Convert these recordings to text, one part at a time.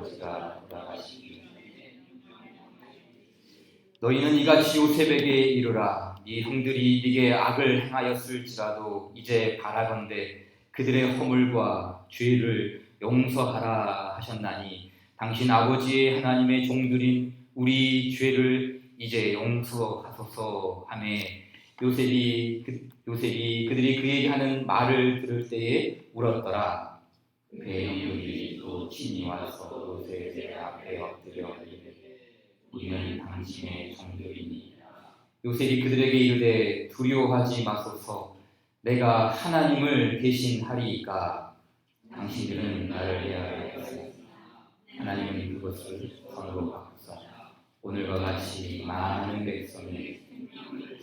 아버지가 돌아가시니 너희는 이같이 요셉에게 이르라. 네 형들이 네게 악을 행하였을지라도 이제 바라건대 그들의 허물과 죄를 용서하라 하셨나니 당신 아버지의 하나님의 종들인 우리 죄를 이제 용서하소서 하매 요셉이 그들이 그에게 하는 말을 들을 때에 울었더라. 그의 형들이 또 친히 와서 요셉의 앞에 엎드려 우리는 당신의 종들이니 요셉이 그들에게 이르되 두려워하지 마소서. 내가 하나님을 대신하리이까. 당신들은 나를 대하였으나 하나님은 그것을 선으로 바꾸사 오늘과 같이 많은 백성을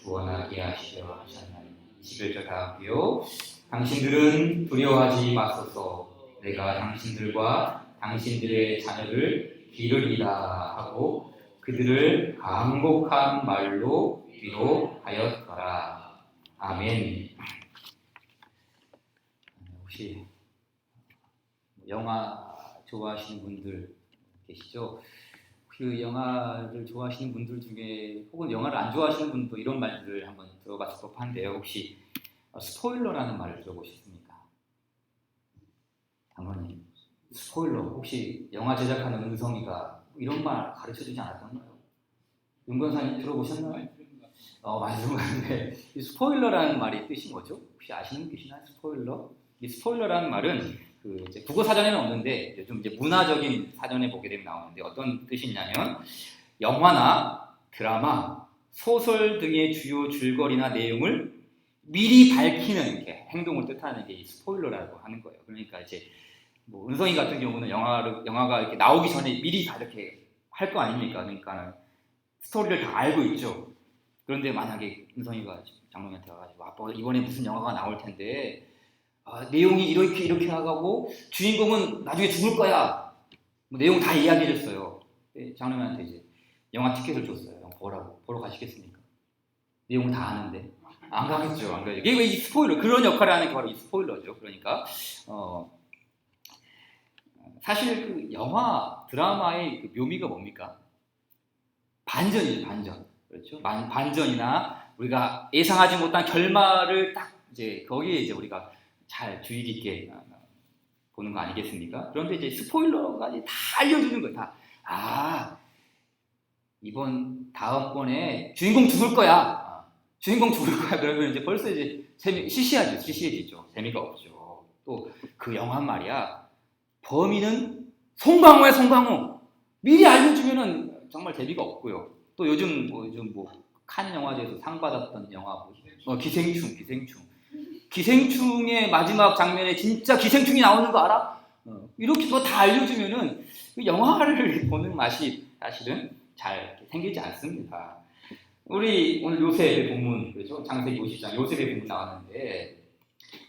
구원하게 하시려 하셨나니. 21절 다 함께요. 당신들은 두려워하지 마소서. 내가 당신들과 당신들의 자녀를 기르리라 하고 그들을 간곡한 말로 위로하였더라. 아멘. 혹시 영화 좋아하시는 분들 계시죠? 그 영화를 좋아하시는 분들 중에 혹은 영화를 안 좋아하시는 분도 이런 말들을 한번 들어봤을 법한데요. 혹시 스포일러라는 말을 들어보셨습니까? 장로님, 스포일러 혹시 영화 제작하는 은성이가 이런 말 가르쳐주지 않았던가요? 윤 권사님 들어보셨나요? 많이 들어봤는데 이 스포일러라는 말이 뜻이 뭐죠? 혹시 아시는 분 계시나요? 스포일러? 이 스포일러라는 말은 그 이제 국어 사전에는 없는데 좀 이제 문화적인 사전에 보게 되면 나오는데 어떤 뜻이냐면 영화나 드라마, 소설 등의 주요 줄거리나 내용을 미리 밝히는 이렇게 행동을 뜻하는 게 이 스포일러라고 하는 거예요. 그러니까 이제 뭐 은성이 같은 경우는 영화가 이렇게 나오기 전에 미리 다 이렇게 할 거 아닙니까? 그러니까 스토리를 다 알고 있죠. 그런데 만약에 은성이가 장로님한테 와가지고 아빠 이번에 무슨 영화가 나올 텐데 내용이 이렇게 나가고 주인공은 나중에 죽을 거야. 뭐 내용 다 이야기해줬어요. 장로님한테 이제 영화 티켓을 줬어요. 보러 가시겠습니까? 내용을 다 아는데 안 가겠죠. 안 가죠. 이게 왜 이 스포일러 그런 역할을 하는 게 바로 이 스포일러죠. 그러니까 사실 그 영화 드라마의 그 묘미가 뭡니까? 반전이죠. 반전. 그렇죠? 반전이나 우리가 예상하지 못한 결말을 딱 이제 거기에 이제 우리가 잘 주의 깊게 보는 거 아니겠습니까? 그런데 이제 스포일러까지 다 알려주는 거예요. 다. 이번 다음번에 주인공 죽을 거야. 주인공 죽을 거야. 그러면 이제 벌써 이제 시시해지죠. 재미가 없죠. 또 그 영화 말이야. 범인은 송강호야, 송강호. 미리 알려주면은 정말 재미가 없고요. 또 요즘 칸 영화제에서 상 받았던 영화 기생충의 마지막 장면에 진짜 기생충이 나오는 거 알아? 이렇게 뭐 다 알려주면은 영화를 보는 맛이 사실은 잘 생기지 않습니다. 우리 오늘 요셉의 본문, 그렇죠? 창세기 50장 요셉의 본문 나왔는데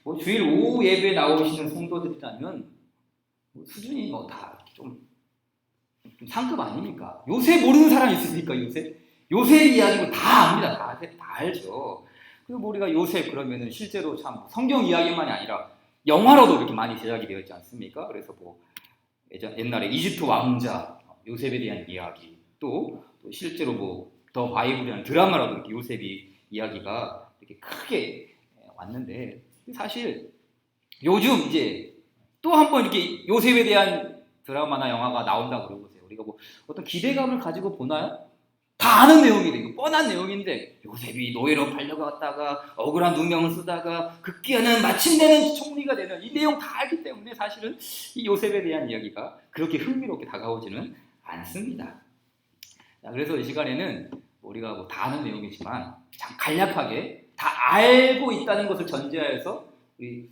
뭐 주일 오후 예배 나오시는 성도들이라면 수준이 뭐 다 좀 상급 아닙니까? 요셉 모르는 사람 있습니까? 요셉 이야기고 다 압니다. 다 알죠. 그리고 우리가 요셉 그러면은 실제로 참 성경 이야기만이 아니라 영화로도 이렇게 많이 제작이 되어 있지 않습니까? 그래서 뭐 옛날에 이집트 왕자 요셉에 대한 이야기 또 실제로 뭐 더 바이블이라는 드라마라도 이렇게 요셉이 이야기가 이렇게 크게 왔는데 사실 요즘 이제 또 한 번 이렇게 요셉에 대한 드라마나 영화가 나온다고 그러보세요. 우리가 뭐 어떤 기대감을 가지고 보나요? 다 아는 내용이래. 이거 뻔한 내용인데 요셉이 노예로 팔려갔다가 억울한 누명을 쓰다가 급기야는 마침내는 총리가 되는 이 내용 다 알기 때문에 사실은 이 요셉에 대한 이야기가 그렇게 흥미롭게 다가오지는 않습니다. 자, 그래서 이 시간에는 우리가 뭐 다 아는 내용이지만 참 간략하게 다 알고 있다는 것을 전제하여서 우리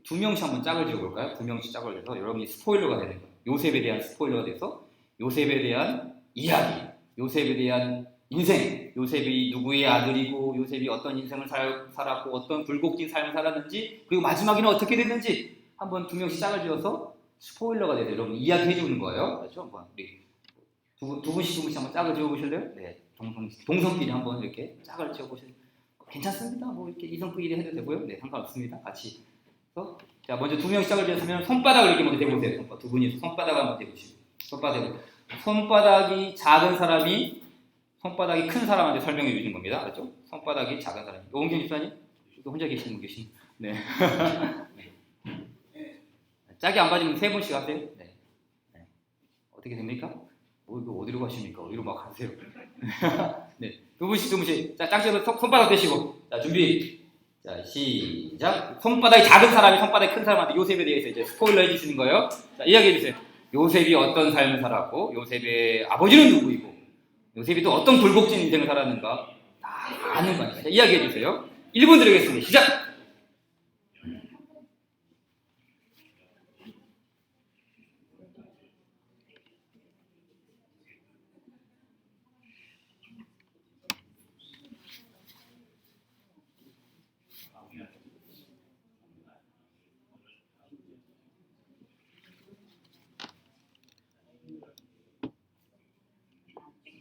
두 명씩 한번 짝을 지어볼까요? 두 명씩 짝을 지어서 여러분이 스포일러가 되는 거예요. 요셉에 대한 스포일러가 돼서 요셉에 대한 이야기, 요셉에 대한 인생, 요셉이 누구의 아들이고 요셉이 어떤 인생을 살았고 어떤 굴곡진 삶을 살았는지 그리고 마지막에는 어떻게 됐는지 한번 두 명씩 짝을 지어서 스포일러가 돼서 여러분 이야기해 주는 거예요. 그렇죠? 한번 우리 두 분씩 한번 짝을 지어보실래요? 네, 동성끼리 한번 이렇게 짝을 지어보실래요? 괜찮습니다. 뭐 이렇게 이성끼리 해도 되고요. 네, 상관없습니다. 같이. 자, 먼저 두 명씩 짝을 지었으면 손바닥을 이렇게 먼저 대보세요. 두 분이 손바닥을 한번 대보시고 손바닥이 작은 사람이 손바닥이 큰 사람한테 설명해 주신 겁니다. 그렇죠? 손바닥이 작은 사람. 오은경 집사님? 혼자 계시는 분 계신? 네. 짝이 안 맞으면 3분씩 하세요. 네. 네. 어떻게 됩니까? 이거 어디로 가십니까? 어디로 막 가세요? 네. 두 분씩. 자, 짝지어서 손바닥 대시고. 자, 준비. 자, 시작. 손바닥이 작은 사람이 손바닥이 큰 사람한테 요셉에 대해서 이제 스포일러 해주시는 거예요. 자, 이야기해 주세요. 요셉이 어떤 삶을 살았고, 요셉의 아버지는 누구이고, 요셉이 또 어떤 굴곡진 인생을 살았는가 다 아는 거니까. 자, 이야기해 주세요. 1분 드리겠습니다. 시작!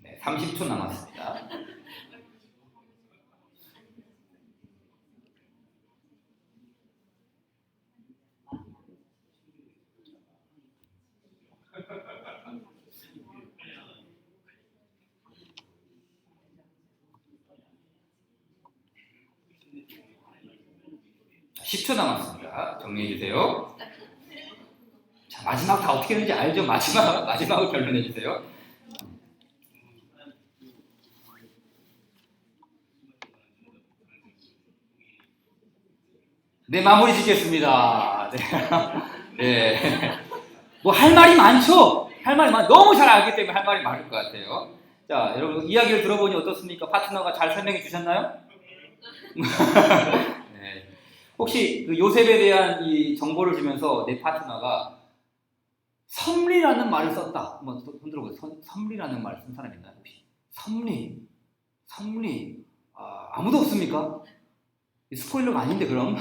네, 30초 남았습니다. 자, 10초 남았습니다. 정리해 주세요. 자, 마지막 다 어떻게 되는지 알죠? 마지막을 결론해 주세요. 네, 마무리 짓겠습니다. 네. 네. 뭐 할 말이 많죠? 너무 잘 알기 때문에 할 말이 많을 것 같아요. 자, 여러분 이야기를 들어보니 어떻습니까? 파트너가 잘 설명해 주셨나요? 네. 혹시 그 요셉에 대한 이 정보를 주면서 내 파트너가 섭리라는 말을 썼다. 한번 손 들어보세요. 섭리라는 말을 쓴 사람 있나요? 혹시? 섭리. 아무도 없습니까? 스포일러가 아닌데 그럼?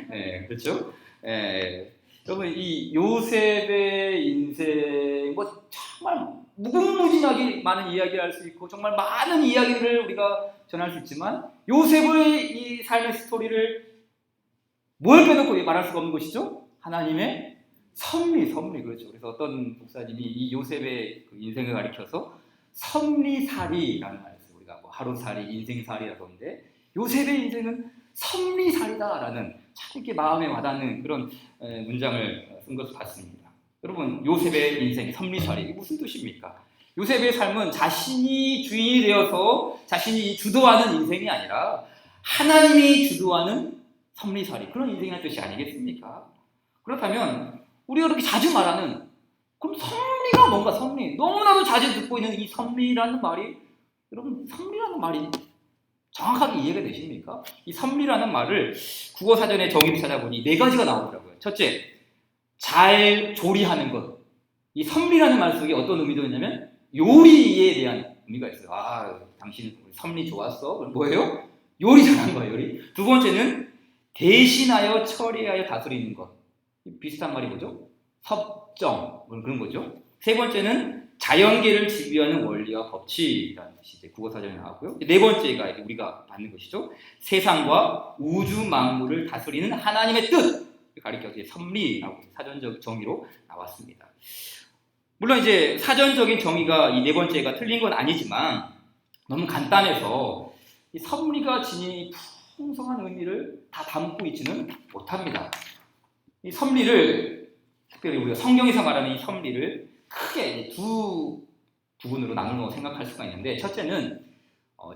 네, 그렇죠? 네. 여러분 이 요셉의 인생 뭐 정말 무궁무진하게 많은 이야기를 할 수 있고 정말 많은 이야기를 우리가 전할 수 있지만 요셉의 이 삶의 스토리를 뭘 빼놓고 말할 수가 없는 것이죠? 하나님의 섭리 그렇죠. 그래서 어떤 목사님이 이 요셉의 그 인생을 가리켜서 섭리살이라는 말을 써요. 우리가 뭐 하루살이, 인생살이라고 하는데 요셉의 인생은 섭리살이다라는 참 이렇게 마음에 와닿는 그런 문장을 쓴 것을 봤습니다. 여러분 요셉의 인생 섭리살이 이게 무슨 뜻입니까? 요셉의 삶은 자신이 주인이 되어서 자신이 주도하는 인생이 아니라 하나님이 주도하는 섭리살이 그런 인생이라는 뜻이 아니겠습니까? 그렇다면 우리가 그렇게 자주 말하는 그럼 섭리가 뭔가 섭리 너무나도 자주 듣고 있는 이 섭리라는 말이 여러분 섭리라는 말이 정확하게 이해가 되십니까? 이 섭리라는 말을 국어사전에 정의를 찾아보니 4가지가 나오더라고요. 첫째, 잘 조리하는 것. 이 섭리라는 말 속에 어떤 의미도 있냐면 요리에 대한 의미가 있어요. 당신 섭리 좋았어? 그럼 뭐예요? 요리 잘한 거예요, 요리. 두 번째는 대신하여 처리하여 다스리는 것. 비슷한 말이 뭐죠? 섭정. 그런 거죠. 세 번째는 자연계를 지배하는 원리와 법칙이라는 것이 이제 국어사전에 나왔고요. 네 번째가 우리가 받는 것이죠. 세상과 우주 만물을 다스리는 하나님의 뜻 가리켜서 섭리라고 사전적 정의로 나왔습니다. 물론 이제 사전적인 정의가 이 네 번째가 틀린 건 아니지만 너무 간단해서 이 섭리가 지닌 풍성한 의미를 다 담고 있지는 못합니다. 이 섭리를 특별히 우리가 성경에서 말하는 이 섭리를 크게 두 부분으로 나누어 생각할 수가 있는데 첫째는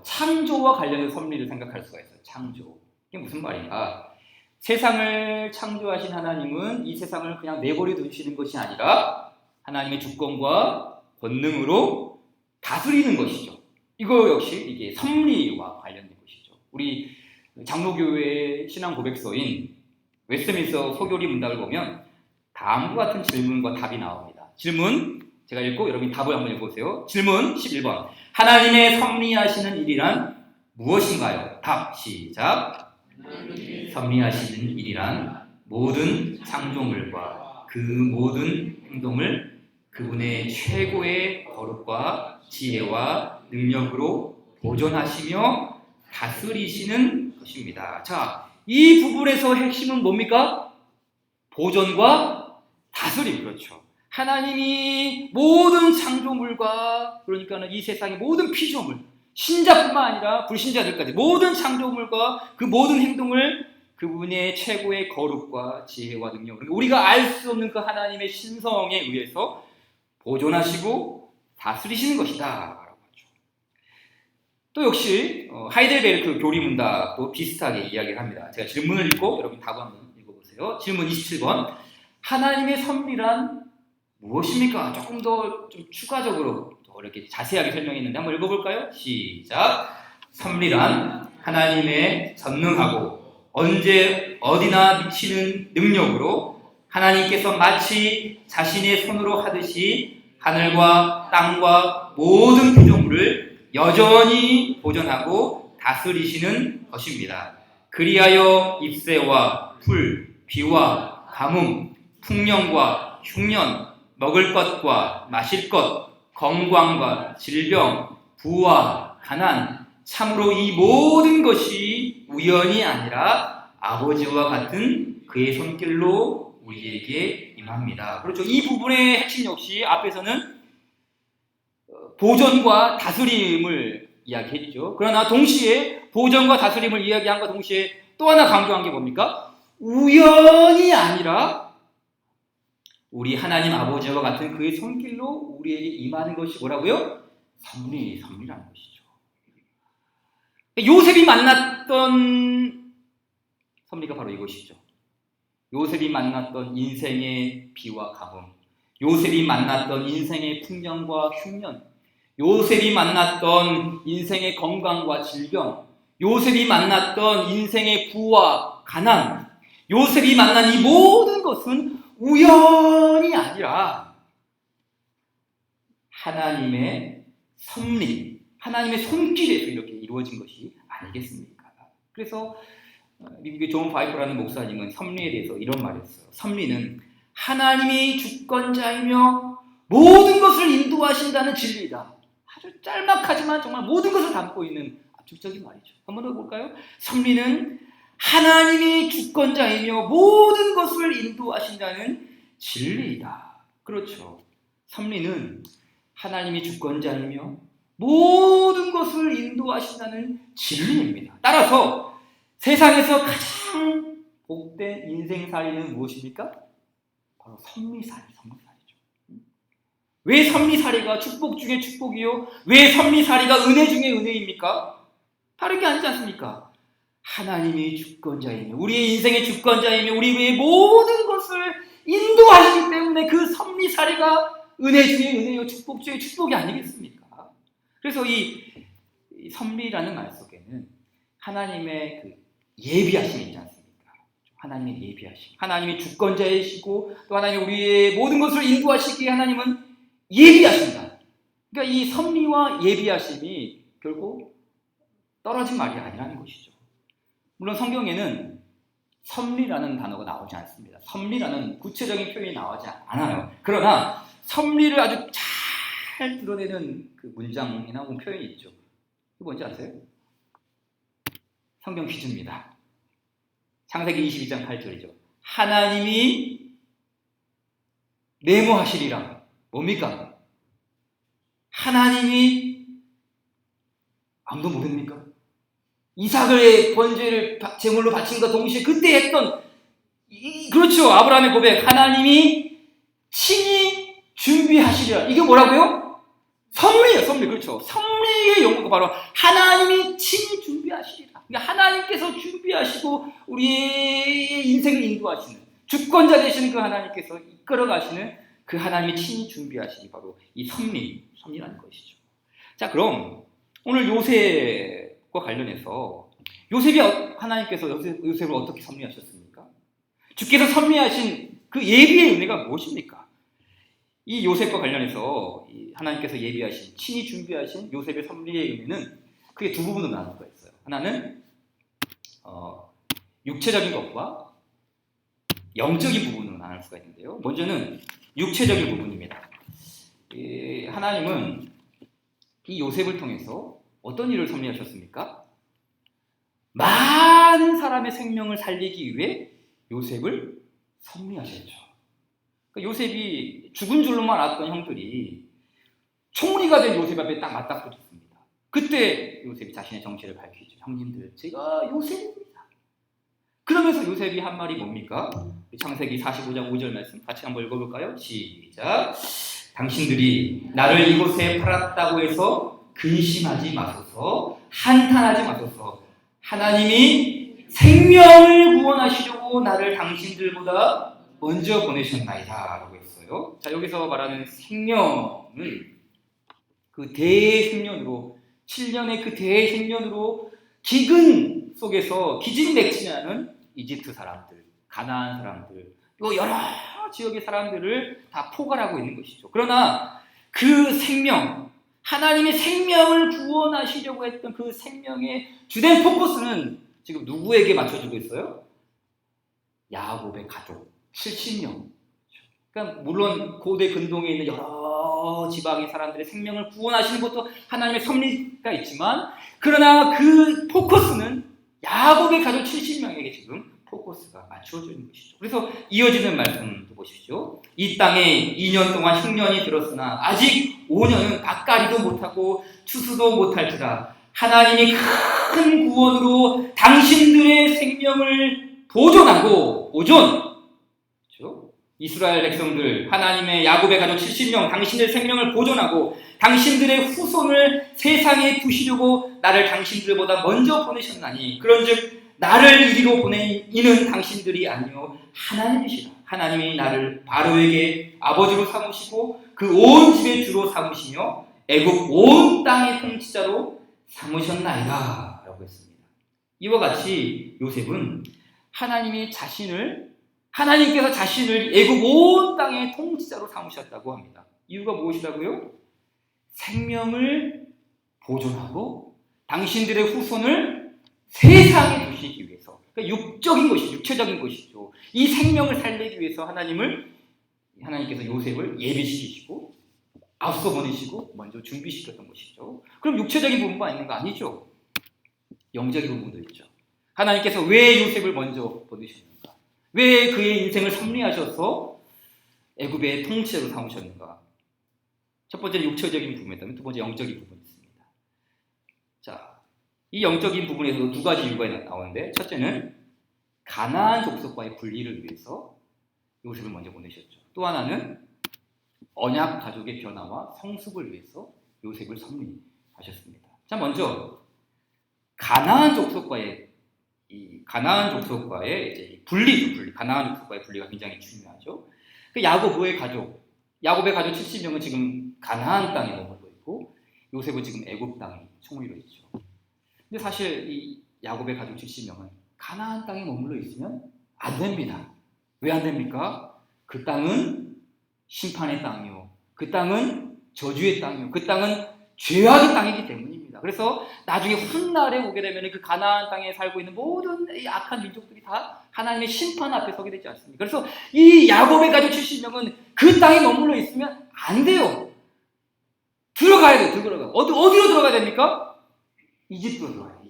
창조와 관련된 섭리를 생각할 수가 있어요. 창조. 이게 무슨 말인가? 세상을 창조하신 하나님은 이 세상을 그냥 내버려 두시는 것이 아니라 하나님의 주권과 권능으로 다스리는 것이죠. 이거 역시 이게 섭리와 관련된 것이죠. 우리 장로교회의 신앙 고백서인 웨스트민스터 소교리 문답을 보면 다음과 같은 질문과 답이 나옵니다. 질문, 제가 읽고 여러분이 답을 한번 읽어보세요. 질문 11번. 하나님의 섭리하시는 일이란 무엇인가요? 답, 시작. 섭리하시는 일이란 모든 창조물과 그 모든 행동을 그분의 최고의 거룩과 지혜와 능력으로 보존하시며 다스리시는 것입니다. 자, 이 부분에서 핵심은 뭡니까? 보존과 다스림, 그렇죠. 하나님이 모든 창조물과, 그러니까 이 세상의 모든 피조물, 신자뿐만 아니라 불신자들까지 모든 창조물과 그 모든 행동을 그분의 최고의 거룩과 지혜와 능력, 우리가 알 수 없는 그 하나님의 신성에 의해서 보존하시고 다스리시는 것이다 라고 하죠. 또 역시 하이델베르크 교리문답도 비슷하게 이야기를 합니다. 제가 질문을 읽고 여러분 답을 한번 읽어보세요. 질문 27번. 하나님의 섭리란 무엇입니까? 조금 더 좀 추가적으로 더 이렇게 자세하게 설명했는데 한번 읽어볼까요? 시작. 섭리란 하나님의 전능하고 언제 어디나 미치는 능력으로 하나님께서 마치 자신의 손으로 하듯이 하늘과 땅과 모든 피조물을 여전히 보존하고 다스리시는 것입니다. 그리하여 잎새와 풀, 비와 가뭄, 풍년과 흉년, 먹을 것과 마실 것, 건강과 질병, 부와 가난, 참으로 이 모든 것이 우연이 아니라 아버지와 같은 그의 손길로 우리에게 임합니다. 그렇죠. 이 부분의 핵심 역시 앞에서는 보존과 다스림을 이야기했죠. 그러나 동시에 보존과 다스림을 이야기한과 동시에 또 하나 강조한 게 뭡니까? 우연이 아니라 우리 하나님 아버지와 같은 그의 손길로 우리에게 임하는 것이 뭐라고요? 섭리라는 것이죠. 요셉이 만났던 섭리가 바로 이것이죠. 요셉이 만났던 인생의 비와 가뭄, 요셉이 만났던 인생의 풍년과 흉년, 요셉이 만났던 인생의 건강과 질병, 요셉이 만났던 인생의 부와 가난, 요셉이 만난 이 모든 것은 우연이 아니라 하나님의 섭리, 하나님의 손길에서 이렇게 이루어진 것이 아니겠습니까? 그래서 미국의 존 파이퍼라는 목사님은 섭리에 대해서 이런 말을 했어요. 섭리는 하나님이 주권자이며 모든 것을 인도하신다는 진리이다. 아주 짤막하지만 정말 모든 것을 담고 있는 압축적인 말이죠. 한번 더 볼까요? 섭리는 하나님이 주권자이며 모든 것을 인도하신다는 진리이다. 그렇죠. 섭리는 하나님이 주권자이며 모든 것을 인도하신다는 진리입니다. 따라서 세상에서 가장 복된 인생살이는 무엇입니까? 바로 섭리살이죠. 왜 섭리살이가 축복 중에 축복이요? 왜 섭리살이가 은혜 중에 은혜입니까? 다른 게 아니지 않습니까? 하나님이 주권자이며 우리의 인생의 주권자이며 우리의 모든 것을 인도하시기 때문에 그 섭리살이가 은혜 중에 은혜요 축복 중에 축복이 아니겠습니까? 그래서 이 섭리라는 말 속에는 하나님의 그 예비하심이 있지 않습니까? 하나님의 예비하심, 하나님이 주권자이시고 또 하나님 우리의 모든 것을 인도하시기에 하나님은 예비하신다. 그러니까 이 섭리와 예비하심이 결국 떨어진 말이 아니라는 것이죠. 물론 성경에는 섭리라는 단어가 나오지 않습니다. 섭리라는 구체적인 표현이 나오지 않아요. 그러나 섭리를 아주 잘 드러내는 그 문장이나 혹은 표현이 있죠. 이거 뭔지 아세요? 성경 퀴즈입니다. 창세기 22장 8절이죠. 하나님이 내모하시리라. 뭡니까? 하나님이 아무도 모릅니까? 이삭을 번제를 제물로 바친과 동시에 그때 했던 그렇죠. 아브라함의 고백. 하나님이 친히 준비하시리라. 이게 뭐라고요? 섭리예요. 섭리. 그렇죠. 섭리의 용어가 바로 하나님이 친히 준비하시리라. 그러니까 하나님께서 준비하시고 우리의 인생을 인도하시는 주권자 되시는 그 하나님께서 이끌어가시는 그 하나님이 친히 준비하시니 바로 이 섭리라는 것이죠. 자, 그럼 오늘 요셉과 관련해서 하나님께서 요셉을 어떻게 섭리하셨습니까? 주께서 섭리하신 그 예비의 은혜가 무엇입니까? 이 요셉과 관련해서 하나님께서 예비하신, 친히 준비하신 요셉의 섭리의 은혜는 크게 두 부분으로 나눌 수가 있어요. 하나는 육체적인 것과 영적인 부분으로 나눌 수가 있는데요. 먼저는 육체적인 부분입니다. 하나님은 이 요셉을 통해서 어떤 일을 섭리하셨습니까? 많은 사람의 생명을 살리기 위해 요셉을 섭리하셨죠. 그러니까 요셉이 죽은 줄로만 알았던 형들이 총리가 된 요셉 앞에 딱 맞닥뜨렸습니다. 그때 요셉이 자신의 정체를 밝히죠. 형님들, 제가 요셉입니다. 그러면서 요셉이 한 말이 뭡니까? 창세기 45장 5절 말씀 같이 한번 읽어볼까요? 시작. 당신들이 나를 이곳에 팔았다고 해서 근심하지 마소서, 한탄하지 마소서. 하나님이 생명을 구원하시려고 나를 당신들보다 먼저 보내셨나이다 라고 했어요. 자, 여기서 말하는 생명은 그 대생년으로 7년의 그 대생년으로 기근 속에서 기진맥진하는 이집트 사람들, 가나안 사람들, 또 여러 지역의 사람들을 다 포괄하고 있는 것이죠. 그러나 그 생명, 하나님의 생명을 구원하시려고 했던 그 생명의 주된 포커스는 지금 누구에게 맞춰지고 있어요? 야곱의 가족 70명. 그러니까 물론 고대 근동에 있는 여러 지방의 사람들의 생명을 구원하시는 것도 하나님의 섭리가 있지만, 그러나 그 포커스는 야곱의 가족 70명에게 지금 포커스가 맞추어져 있는 것이죠. 그래서 이어지는 말씀도 보십시오. 이 땅에 2년 동안 흉년이 들었으나 아직 5년은 밭가리도 못하고 추수도 못할지라 하나님이 큰 구원으로 당신들의 생명을 보존하고 그렇죠? 이스라엘 백성들, 하나님의 야곱의 가족 70명, 당신들의 생명을 보존하고 당신들의 후손을 세상에 두시려고 나를 당신들보다 먼저 보내셨나니 그런즉 나를 이리로 보내이는 당신들이 아니요 하나님이시라. 하나님이 나를 바로에게 아버지로 삼으시고 그 온 집의 주로 삼으시며 애굽 온 땅의 통치자로 삼으셨나이다 라고 했습니다. 이와 같이 요셉은 하나님께서 자신을 애굽 온 땅의 통치자로 삼으셨다고 합니다. 이유가 무엇이라고요? 생명을 보존하고 당신들의 후손을 세상에 두시기 위해서. 그러니까 육적인 것이죠. 육체적인 것이죠. 이 생명을 살리기 위해서 하나님께서 요셉을 예비시키시고 앞서 보내시고 먼저 준비시켰던 것이죠. 그럼 육체적인 부분만 있는 거 아니죠? 영적인 부분도 있죠. 하나님께서 왜 요셉을 먼저 보내셨는가? 왜 그의 인생을 섭리하셔서 애굽의 통치자로 삼으셨는가? 첫 번째는 육체적인 부분이었다면 두 번째 영적인 부분이 있습니다. 자, 이 영적인 부분에서도 두 가지 이유가 나오는데, 첫째는 가나안 족속과의 분리를 위해서 요셉을 먼저 보내셨죠. 또 하나는 언약 가족의 변화와 성숙을 위해서 요셉을 섭리하셨습니다. 자, 먼저 가나안 족속과의 이제 분리죠. 가나안 족속과의 분리가 굉장히 중요하죠. 그 야곱의 가족 70명은 지금 가나안 땅에 머물러 있고 요셉은 지금 애굽 땅에 총리로 있죠. 근데 사실 이 야곱의 가족 70명은 가나안 땅에 머물러 있으면 안 됩니다. 왜 안 됩니까? 그 땅은 심판의 땅이요, 그 땅은 저주의 땅이요, 그 땅은 죄악의 땅이기 때문입니다. 그래서 나중에 훗날에 오게 되면 그 가나안 땅에 살고 있는 모든 이 악한 민족들이 다 하나님의 심판 앞에 서게 되지 않습니까? 그래서 이 야곱의 가족 70명은 그 땅에 머물러 있으면 안 돼요. 들어가야 돼요. 어디로 들어가야 됩니까? 이집트로 들어가요.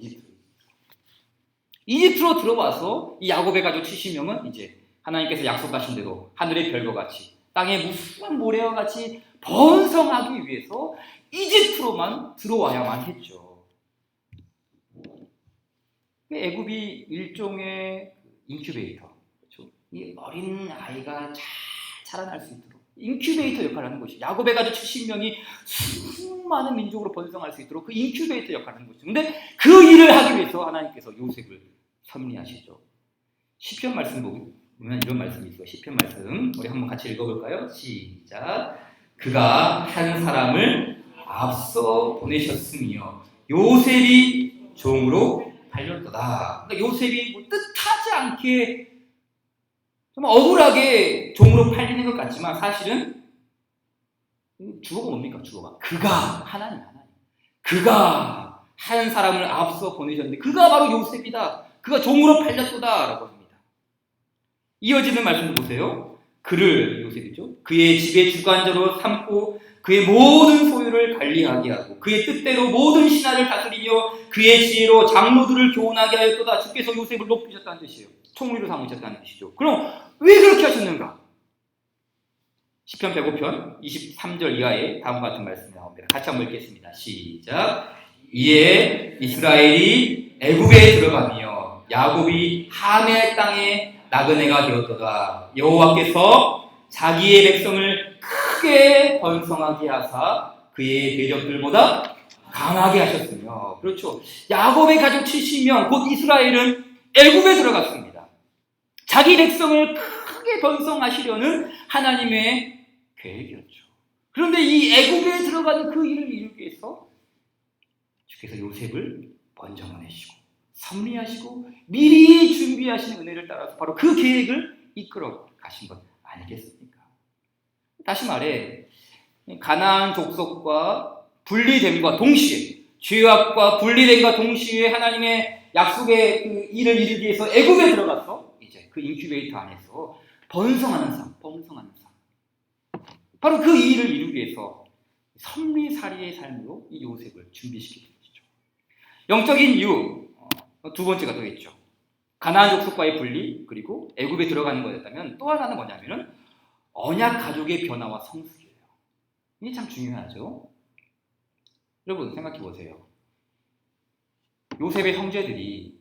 이집트로 들어와서 이 야곱의 가족 70명은 이제 하나님께서 약속하신 대로 하늘의 별과 같이 땅의 무수한 모래와 같이 번성하기 위해서 이집트로만 들어와야만 했죠. 애굽이 일종의 인큐베이터, 그렇죠? 이 어린 아이가 잘 자라날 수 있도록 인큐베이터 역할을 하는 것이, 야곱의 가족 70명이 수많은 민족으로 번성할 수 있도록 그 인큐베이터 역할을 하는 것이죠. 근데 그 일을 하기 위해서 하나님께서 요셉을 섭리하시죠. 시편 말씀 보면 이런 말씀이 있어요. 시편 말씀 우리 한번 같이 읽어볼까요? 시작. 그가 한 사람을 앞서 보내셨으며 요셉이 종으로 팔렸도다. 그러니까 요셉이 뭐 뜻하지 않게 좀 억울하게 종으로 팔리는 것 같지만 사실은 주어가 뭡니까? 주어가 그가 하나님. 그가 한 사람을 앞서 보내셨는데 그가 바로 요셉이다. 그가 종으로 팔렸도다 라고 합니다. 이어지는 말씀도 보세요. 그를, 요셉이죠, 그의 집의 주관자로 삼고 그의 모든 소유를 관리하게 하고 그의 뜻대로 모든 신하를 다스리며 그의 지혜로 장로들을 교훈하게 하였도다. 주께서 요셉을 높이셨다는 뜻이에요. 총리로 삼으셨다는 뜻이죠. 그럼 왜 그렇게 하셨는가? 시편 105편 23절 이하에 다음과 같은 말씀이 나옵니다. 같이 한번 읽겠습니다. 시작. 이에 이스라엘이 애굽에 들어가며 야곱이 함의 땅에 나그네가 되었도다. 여호와께서 자기의 백성을 크게 번성하게 하사 그의 대적들보다 강하게 하셨으며, 그렇죠. 야곱의 가족 70명, 곧 이스라엘은 애굽에 들어갔습니다. 자기 백성을 크게 번성하시려는 하나님의 계획이었죠. 그런데 이 애굽에 들어가는 그 일을 이루기 위해서 주께서 요셉을 번성하시고 섭리하시고 미리 준비하신 은혜를 따라서 바로 그 계획을 이끌어 가신 것 아니겠습니까? 다시 말해 가나안 족속과 분리됨과 동시에, 죄악과 분리됨과 동시에 하나님의 약속의 그 일을 이루기 위해서 애굽에 들어가서 이제 그 인큐베이터 안에서 번성하는 삶. 바로 그 일을 이루기 위해서 섭리살이의 삶으로 이 요셉을 준비시키는 것이죠. 영적인 이유 두 번째가 또 있죠. 가나안 족속과의 분리, 그리고 애굽에 들어가는 거였다면 또 하나는 뭐냐면은 언약 가족의 변화와 성숙이에요. 이게 참 중요하죠. 여러분 생각해 보세요. 요셉의 형제들이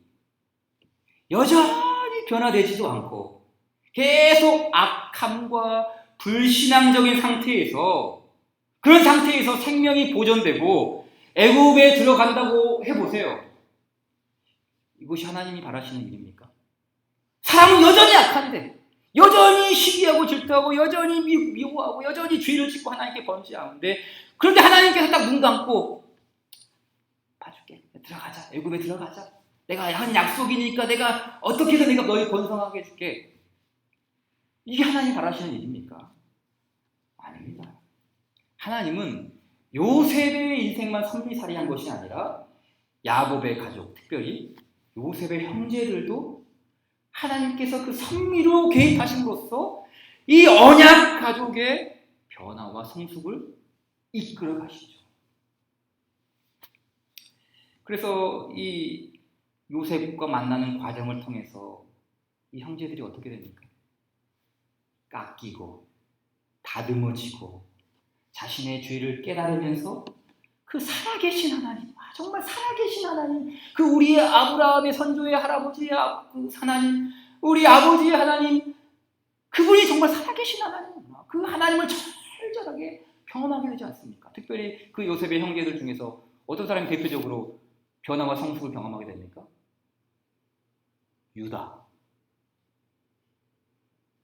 여전히 변화되지도 않고 계속 악함과 불신앙적인 상태에서, 그런 상태에서 생명이 보존되고 애굽에 들어간다고 해보세요. 이것이 하나님이 바라시는 일입니까? 사람은 여전히 악한데, 여전히 시기하고 질투하고 여전히 미워하고 여전히 죄를 짓고 하나님께 번지하는데, 그런데 하나님께서 딱 눈 감고 봐줄게, 들어가자, 애굽에 들어가자, 내가 한 약속이니까 내가 어떻게든 내가 너희 번성하게 해줄게. 이게 하나님 바라시는 일입니까? 아닙니다. 하나님은 요셉의 인생만 섭리살이한 것이 아니라 야곱의 가족, 특별히 요셉의 형제들도 하나님께서 그 섭리로 개입하심으로써 이 언약 가족의 변화와 성숙을 이끌어 가시죠. 그래서 이 요셉과 만나는 과정을 통해서 이 형제들이 어떻게 됩니까? 깎이고 다듬어지고 자신의 죄를 깨달으면서 그 살아계신 하나님, 정말 살아계신 하나님, 그 우리의 아브라함의 선조의 할아버지의 그 하나님, 우리 아버지의 하나님, 그분이 정말 살아계신 하나님, 그 하나님을 철저하게 경험하게 되지 않습니까? 특별히 그 요셉의 형제들 중에서 어떤 사람이 대표적으로 변화와 성숙을 경험하게 됩니까? 유다.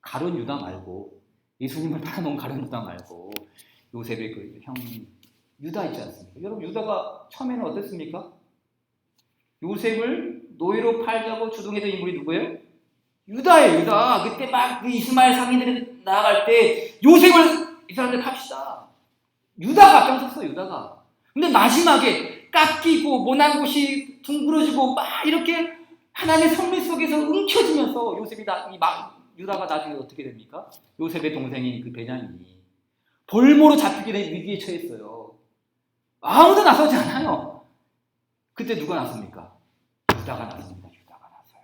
가룟 유다 말고, 예수님을 팔아놓은 가룟 유다 말고 요셉의 그 형 유다 있지 않습니까? 여러분, 유다가 처음에는 어땠습니까? 요셉을 노예로 팔자고 주동했던 인물이 누구예요? 유다예요. 유다. 그때 막 그 이스마엘 상인들이 나아갈 때 요셉을 이 사람들 팝시다. 유다가 앞장섰어. 유다가. 근데 마지막에 깎이고 모난 곳이 둥그러지고 막 이렇게 하나님의 섭리 속에서 움켜쥐면서 유다가 나중에 어떻게 됩니까? 요셉의 동생인 그 베냐민이 볼모로 잡히게 된 위기에 처했어요. 아무도 나서지 않아요. 그때 누가 나섭니까? 유다가 나섭니다. 유다가 나서요.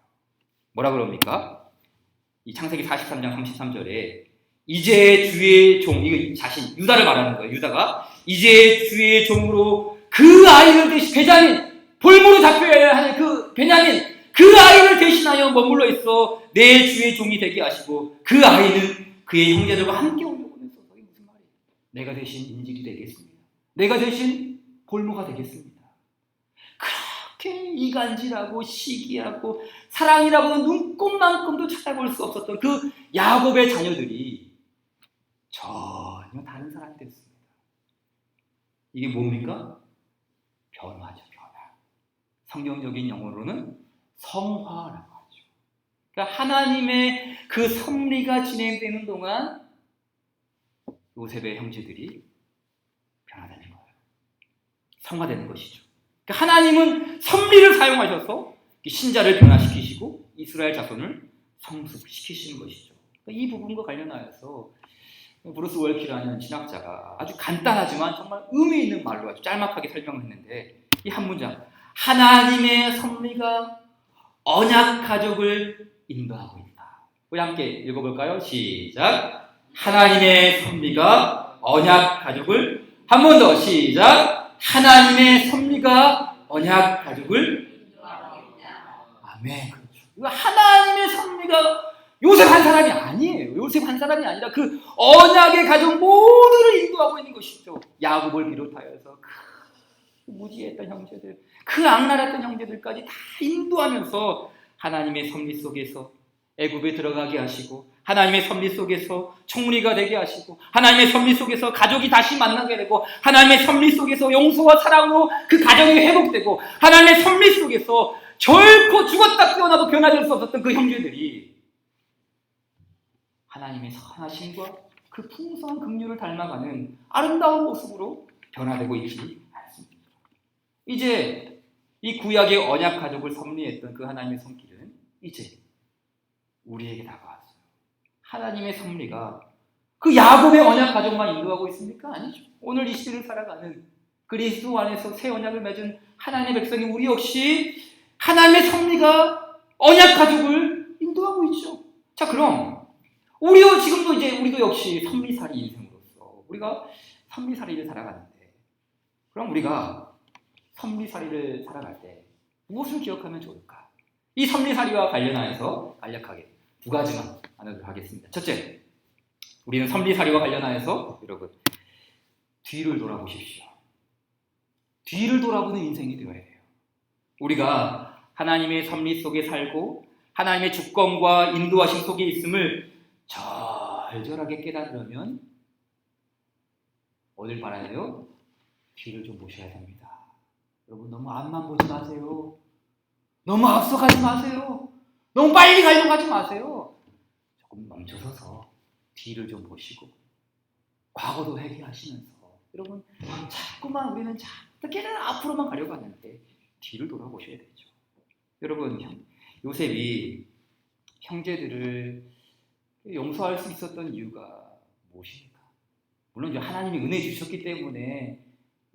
뭐라 그럽니까? 이 창세기 43장 33절에 이제 주의 종, 이거 자신 유다를 말하는 거예요. 유다가 이제 주의 종으로 그 아이를 베냐민, 볼모로 잡혀야 하는 그 베냐민, 그 아이를 대신하여 머물러 있어 내 주의 종이 되게 하시고 그 아이는 그의 형제들과 함께 오려고 해서. 이게 무슨 말이에요? 내가 대신 인질이 되겠습니다. 내가 대신 볼모가 되겠습니다. 그렇게 이간질하고 시기하고 사랑이라고는 눈꼽만큼도 찾아볼 수 없었던 그 야곱의 자녀들이 전혀 다른 사람이 됐습니다. 이게 뭡니까? 변화죠, 변화. 성경적인 영어로는 성화라고 하죠. 그러니까 하나님의 그 섭리가 진행되는 동안 요셉의 형제들이 변화되는 거예요. 성화되는 것이죠. 그러니까 하나님은 섭리를 사용하셔서 신자를 변화시키시고 이스라엘 자손을 성숙시키시는 것이죠. 그러니까 이 부분과 관련하여서 브루스 월키라는 신학자가 아주 간단하지만 정말 의미 있는 말로 아주 짤막하게 설명을 했는데, 이 한 문장, 하나님의 섭리가 언약 가족을 인도하고 있다. 우리 함께 읽어볼까요? 시작. 하나님의 섭리가 언약 가족을 한 번 더 시작. 하나님의 섭리가 언약 가족을 아멘. 그렇죠. 하나님의 섭리가 요셉 한 사람이 아니에요. 요셉 한 사람이 아니라 그 언약의 가족 모두를 인도하고 있는 것이죠. 야곱을 비롯하여서 그 무지했던 형제들, 그 악랄했던 형제들까지 다 인도하면서 하나님의 섭리 속에서 애굽에 들어가게 하시고, 하나님의 섭리 속에서 총리가 되게 하시고, 하나님의 섭리 속에서 가족이 다시 만나게 되고, 하나님의 섭리 속에서 용서와 사랑으로 그 가정이 회복되고, 하나님의 섭리 속에서 결코 죽었다 깨어나도 변화될 수 없었던 그 형제들이 하나님의 선하심과 그 풍성한 긍휼을 닮아가는 아름다운 모습으로 변화되고 있지 않습니다. 이제 이 구약의 언약 가족을 섭리했던 그 하나님의 손길은 이제 우리에게 다가왔어요. 하나님의 섭리가 그 야곱의 언약 가족만 인도하고 있습니까? 아니죠. 오늘 이 시대를 살아가는 그리스도 안에서 새 언약을 맺은 하나님의 백성이 우리 역시 하나님의 섭리가 언약 가족을 인도하고 있죠. 자, 그럼 우리도 지금도 이제 우리도 역시 섭리살이 인생으로서 우리가 섭리살이를 살아가는데, 그럼 우리가 섭리살이를 살아갈 때 무엇을 기억하면 좋을까? 이 섭리살이와 관련하여서 간략하게 두 가지만 나누도록 하겠습니다. 첫째, 우리는 섭리살이와 관련하여서 여러분 뒤를 돌아보십시오. 뒤를 돌아보는 인생이 되어야 해요. 우리가 하나님의 섭리 속에 살고 하나님의 주권과 인도하심 속에 있음을 절절하게 깨달으려면 어딜 봐야 돼요? 뒤를 좀 보셔야 됩니다. 여러분, 너무 앞만 보지 마세요. 너무 앞서가지 마세요. 너무 빨리 가려고 하지 마세요. 조금 멈춰서서 뒤를 좀 보시고 과거도 회개하시면서, 여러분, 자꾸만 우리는 어떻게든 앞으로만 가려고 하는데 뒤를 돌아보셔야 되죠. 여러분, 요셉이 형제들을 용서할 수 있었던 이유가 무엇입니까? 물론 이제 하나님이 은혜 주셨기 때문에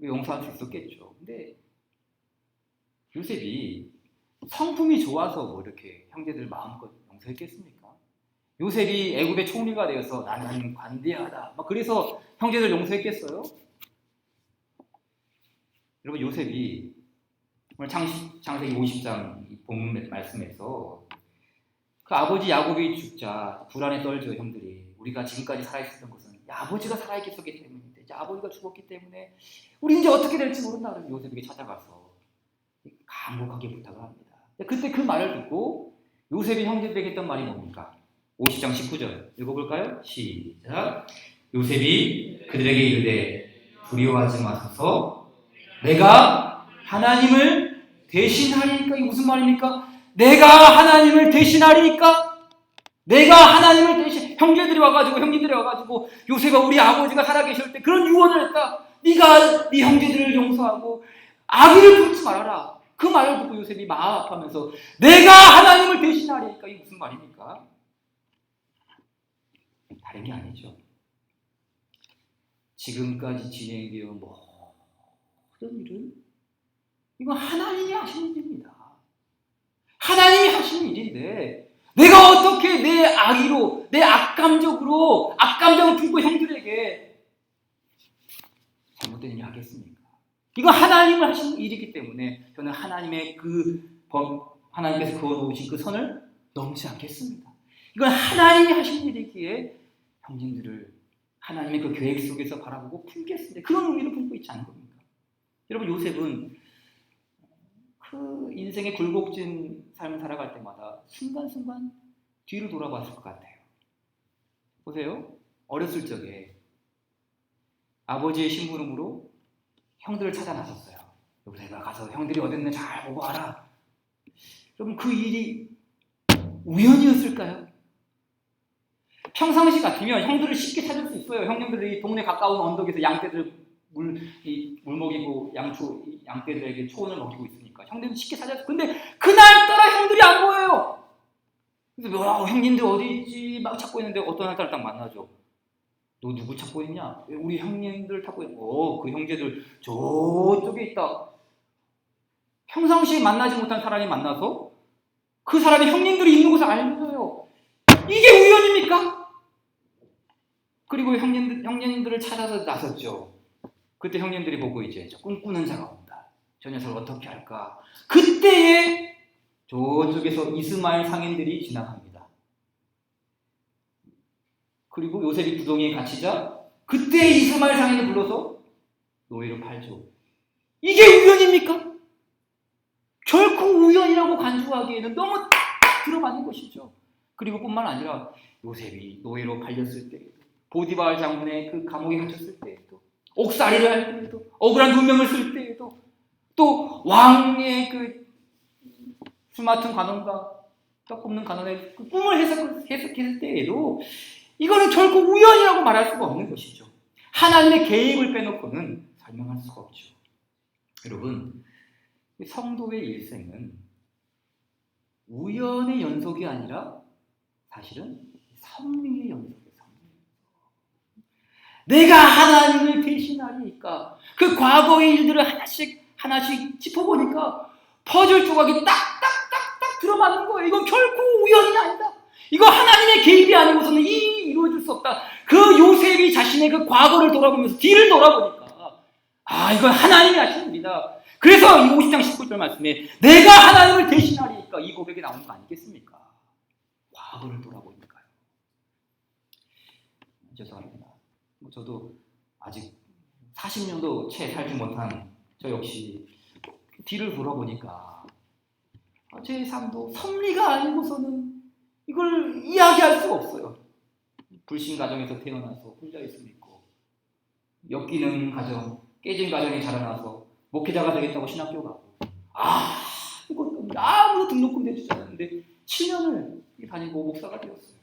용서할 수 있었겠죠. 근데 요셉이 성품이 좋아서 뭐 이렇게 형제들 마음껏 용서했겠습니까? 요셉이 애굽의 총리가 되어서 나는 관대하다, 막 그래서 형제들 용서했겠어요? 여러분, 요셉이 오늘 창세기 50장 본문 말씀에서 그 아버지 야곱이 죽자 불안에 떨죠. 형들이 우리가 지금까지 살아있었던 것은 아버지가 살아있었기 때문인데, 이제 아버지가 죽었기 때문에 우리 이제 어떻게 될지 모른다. 그래서 요셉에게 찾아가서 간곡하게 부탁을 합니다. 그때 그 말을 듣고 요셉이 형제들에게 했던 말이 뭡니까? 50장 19절 읽어볼까요? 시작. 요셉이 그들에게 이르되 두려워하지 마소서, 내가 하나님을 대신하리니까. 이게 무슨 말입니까? 내가 하나님을 대신하리니까. 내가 하나님을 대신, 형제들이 와가지고 요셉아, 우리 아버지가 살아계실 때 그런 유언을 했다. 네가 네 형제들을 용서하고 악의를 품지 말아라. 그 말을 듣고 요셉이 마음 아파하면서 내가 하나님을 대신하리니까. 이게 무슨 말입니까? 다른 게 아니죠. 지금까지 진행되어 모든 일은 이건 하나님이 하시는 일입니다. 하나님이 하시는 일인데 내가 어떻게 내 악의로, 내 악감정을 품고 형들에게 잘못된 일을 하겠습니까? 이건 하나님을 하시는 일이기 때문에 저는 하나님의 그 법, 하나님께서 그어놓으신 그 선을 넘지 않겠습니다. 이건 하나님이 하시는 일이기에 형제들을 하나님의 그 계획 속에서 바라보고 품겠습니다. 그런 의미를 품고 있지 않은 겁니까? 여러분, 요셉은 그 인생의 굴곡진 삶을 살아갈 때마다 순간순간 뒤를 돌아봤을 것 같아요. 보세요. 어렸을 적에 아버지의 심부름으로 형들을 찾아 나섰어요. 여보, 내가 가서 형들이 어딨는지 잘 보고 와라. 여러분, 그 일이 우연이었을까요? 평상시 같으면 형들을 쉽게 찾을 수 있어요. 형님들이 동네 가까운 언덕에서 양떼들 물 먹이고 양떼들에게 초원을 먹이고 있으니까 형들은 쉽게 찾았어요. 근데 그날따라 형들이 안 보여요. 그래서 형님들 어디 있지 막 찾고 있는데 어떤 날따라 딱 만나죠. 너 누구 찾고 있냐? 우리 형님들 찾고 있고, 그 형제들 저쪽에 있다. 평상시에 만나지 못한 사람이 만나서 그 사람이 형님들이 있는 곳을 알려줘요. 이게 우연입니까? 그리고 형님들을 찾아서 나섰죠. 그때 형님들이 보고 이제 꿈꾸는 자가 온다. 저 녀석을 어떻게 할까? 그때에 저쪽에서 이스마엘 상인들이 지나갑니다. 그리고 요셉이 구덩이에 갇히자 그때 이스마엘 상인을 불러서 노예로 팔죠. 이게 우연입니까? 결코 우연이라고 간주하기에는 너무 딱 들어맞는 것이죠. 그리고 뿐만 아니라 요셉이 노예로 팔렸을 때에도, 보디발 장군의 그 감옥에 갇혔을 때에도, 옥살이를 할 때에도, 억울한 누명을 쓸 때에도, 또 왕의 그 술 맡은 관원과 떡 굽는 관원의 그 꿈을 해석했을 때에도 이거는 결코 우연이라고 말할 수가 없는 것이죠. 하나님의 계획을 빼놓고는 설명할 수가 없죠. 여러분, 성도의 일생은 우연의 연속이 아니라 사실은 섭리의 연속이에요. 내가 하나님을 대신하리니까 그 과거의 일들을 하나씩 짚어보니까 퍼즐 조각이 딱딱딱딱 들어맞는 거예요. 이건 결코 우연이 아니다. 이거 하나님의 개입이 아니고서는 이루어질 수 없다. 그 요셉이 자신의 그 과거를 돌아보면서 뒤를 돌아보니까 이건 하나님이 하시는 일이다. 그래서 이 50장 19절 말씀에 내가 하나님을 대신하리니까 이 고백이 나오는 거 아니겠습니까? 과거를 돌아보니까요. 죄송합니다. 저도 아직 40년도 채 살지 못한 저 역시 뒤를 돌아보니까 제 삶도 섭리가 아니고서는 이걸 이야기할 수가 없어요. 불신 가정에서 태어나서 혼자 있으면 있고, 엮이는 가정, 깨진 가정에 자라나서 목회자가 되겠다고 신학교 가고, 이것도 아무도 등록금 내주지 않았는데 7년을 다니고 목사가 되었어요.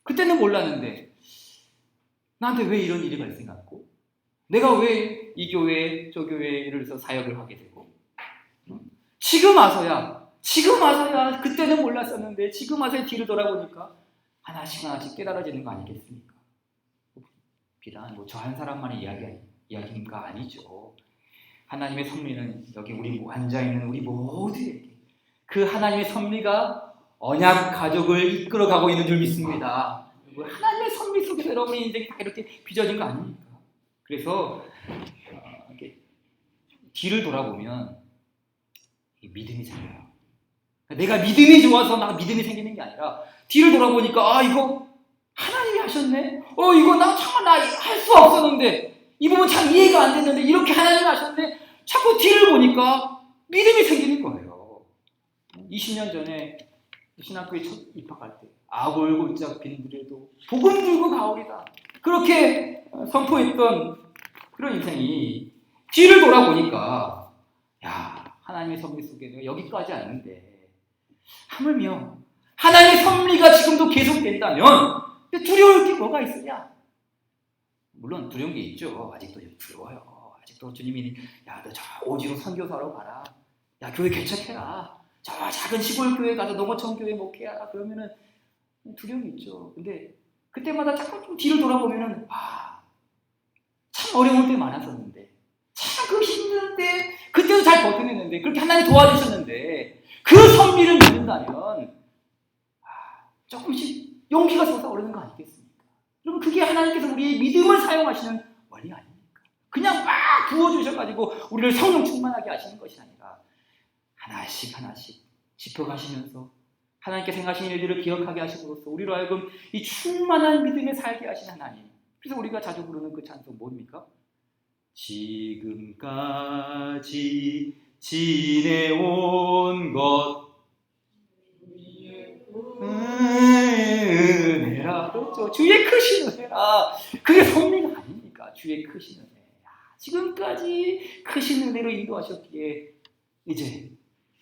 그때는 몰랐는데 나한테 왜 이런 일이 발생했고, 내가 왜 이 교회, 저 교회를 해서 사역을 하게 되고, 지금 와서야 그때는 몰랐었는데 지금 와서 뒤를 돌아보니까 하나씩 깨달아지는 거 아니겠습니까? 비단 저 한 사람만의 이야기인가 아니죠. 하나님의 섭리는 여기 우리 앉아있는 우리 모두에게 그 하나님의 섭리가 언약 가족을 이끌어가고 있는 줄 믿습니다. 하나님의 섭리 속에서 여러분의 인생이 다 이렇게 빚어진 거 아닙니까? 그래서 이렇게 뒤를 돌아보면 믿음이 생겨요. 내가 믿음이 좋아서 막 믿음이 생기는 게 아니라 뒤를 돌아보니까 이거 하나님이 하셨네? 이거 나 정말 할 수 없었는데, 이 부분 참 이해가 안 됐는데 이렇게 하나님이 하셨네? 자꾸 뒤를 보니까 믿음이 생기는 거예요. 20년 전에 신학교에 첫 입학할 때 아골골짝 빈들에도 복음 들고 가오리다, 그렇게 선포했던 그런 인생이 뒤를 돌아보니까 하나님의 섭리 속에 내가 여기까지 왔는데, 하물며 하나님의 섭리가 지금도 계속된다면 두려울 게 뭐가 있으냐? 물론 두려운 게 있죠. 아직도 두려워요. 아직도 주님이 너 저 오지로 선교사로 가라, 교회 개척해라, 저 작은 시골 교회 가서 농어촌 교회 목회하라, 그러면은 두려움이 있죠. 근데 그때마다 자꾸 좀 뒤를 돌아보면은 참 어려울 때 많았었는데, 참 그 힘든데 그때도 잘 버텨냈는데, 그렇게 하나님 도와주셨는데 그 섭리를 믿는다면 조금씩 용기가 솟아오르는 거 아니겠습니까? 여러분, 그게 하나님께서 우리의 믿음을 사용하시는 원리 아닙니까? 그냥 막 부어주셔가지고 우리를 성령 충만하게 하시는 것이 아니라 하나씩 짚어가시면서 하나님께 생각하신 일들을 기억하게 하심으로써 우리로 하여금 이 충만한 믿음에 살게 하신 하나님. 그래서 우리가 자주 부르는 그 찬송 뭡니까? 지금까지 지내온 것 은혜라. 그렇죠. 주의 크신 은혜라. 그게 섭리가 아닙니까? 주의 크신 은혜. 지금까지 크신 은혜로 인도하셨기에 이제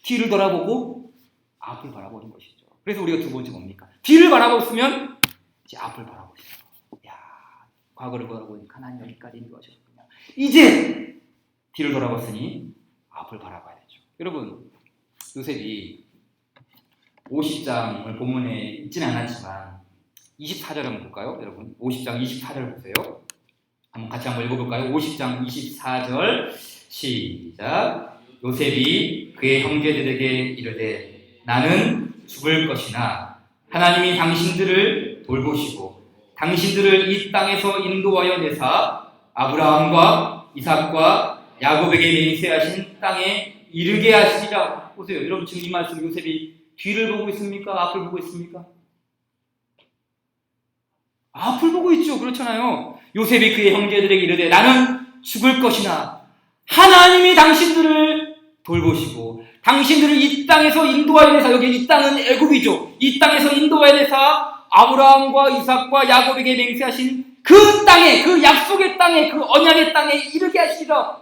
뒤를 돌아보고 앞을 바라보는 것이죠. 그래서 우리가 두 번째 뭡니까? 뒤를 바라보면 이제 앞을 바라보시죠. 과거를 바라보니까 하나님 여기까지 인도하셨군요. 이제 뒤를 돌아봤으니 앞을 바라봐야 되죠. 여러분, 요셉이 50장을 본문에 있지는 않았지만 24절 한번 볼까요? 여러분, 50장 24절 보세요. 같이 한번 읽어볼까요? 50장 24절 시작. 요셉이 그의 형제들에게 이르되 나는 죽을 것이나 하나님이 당신들을 돌보시고 당신들을 이 땅에서 인도하여 내사 아브라함과 이삭과 야곱에게 맹세하신 땅에 이르게 하시리라. 보세요. 여러분 지금 이 말씀 요셉이 뒤를 보고 있습니까? 앞을 보고 있습니까? 앞을 보고 있죠. 그렇잖아요. 요셉이 그의 형제들에게 이르되 나는 죽을 것이나 하나님이 당신들을 돌보시고 당신들을 이 땅에서 인도하여 내사, 여기 이 땅은 애굽이죠. 이 땅에서 인도하여 내사 아브라함과 이삭과 야곱에게 맹세하신 그 땅에, 그 약속의 땅에, 그 언약의 땅에 이르게 하시리라.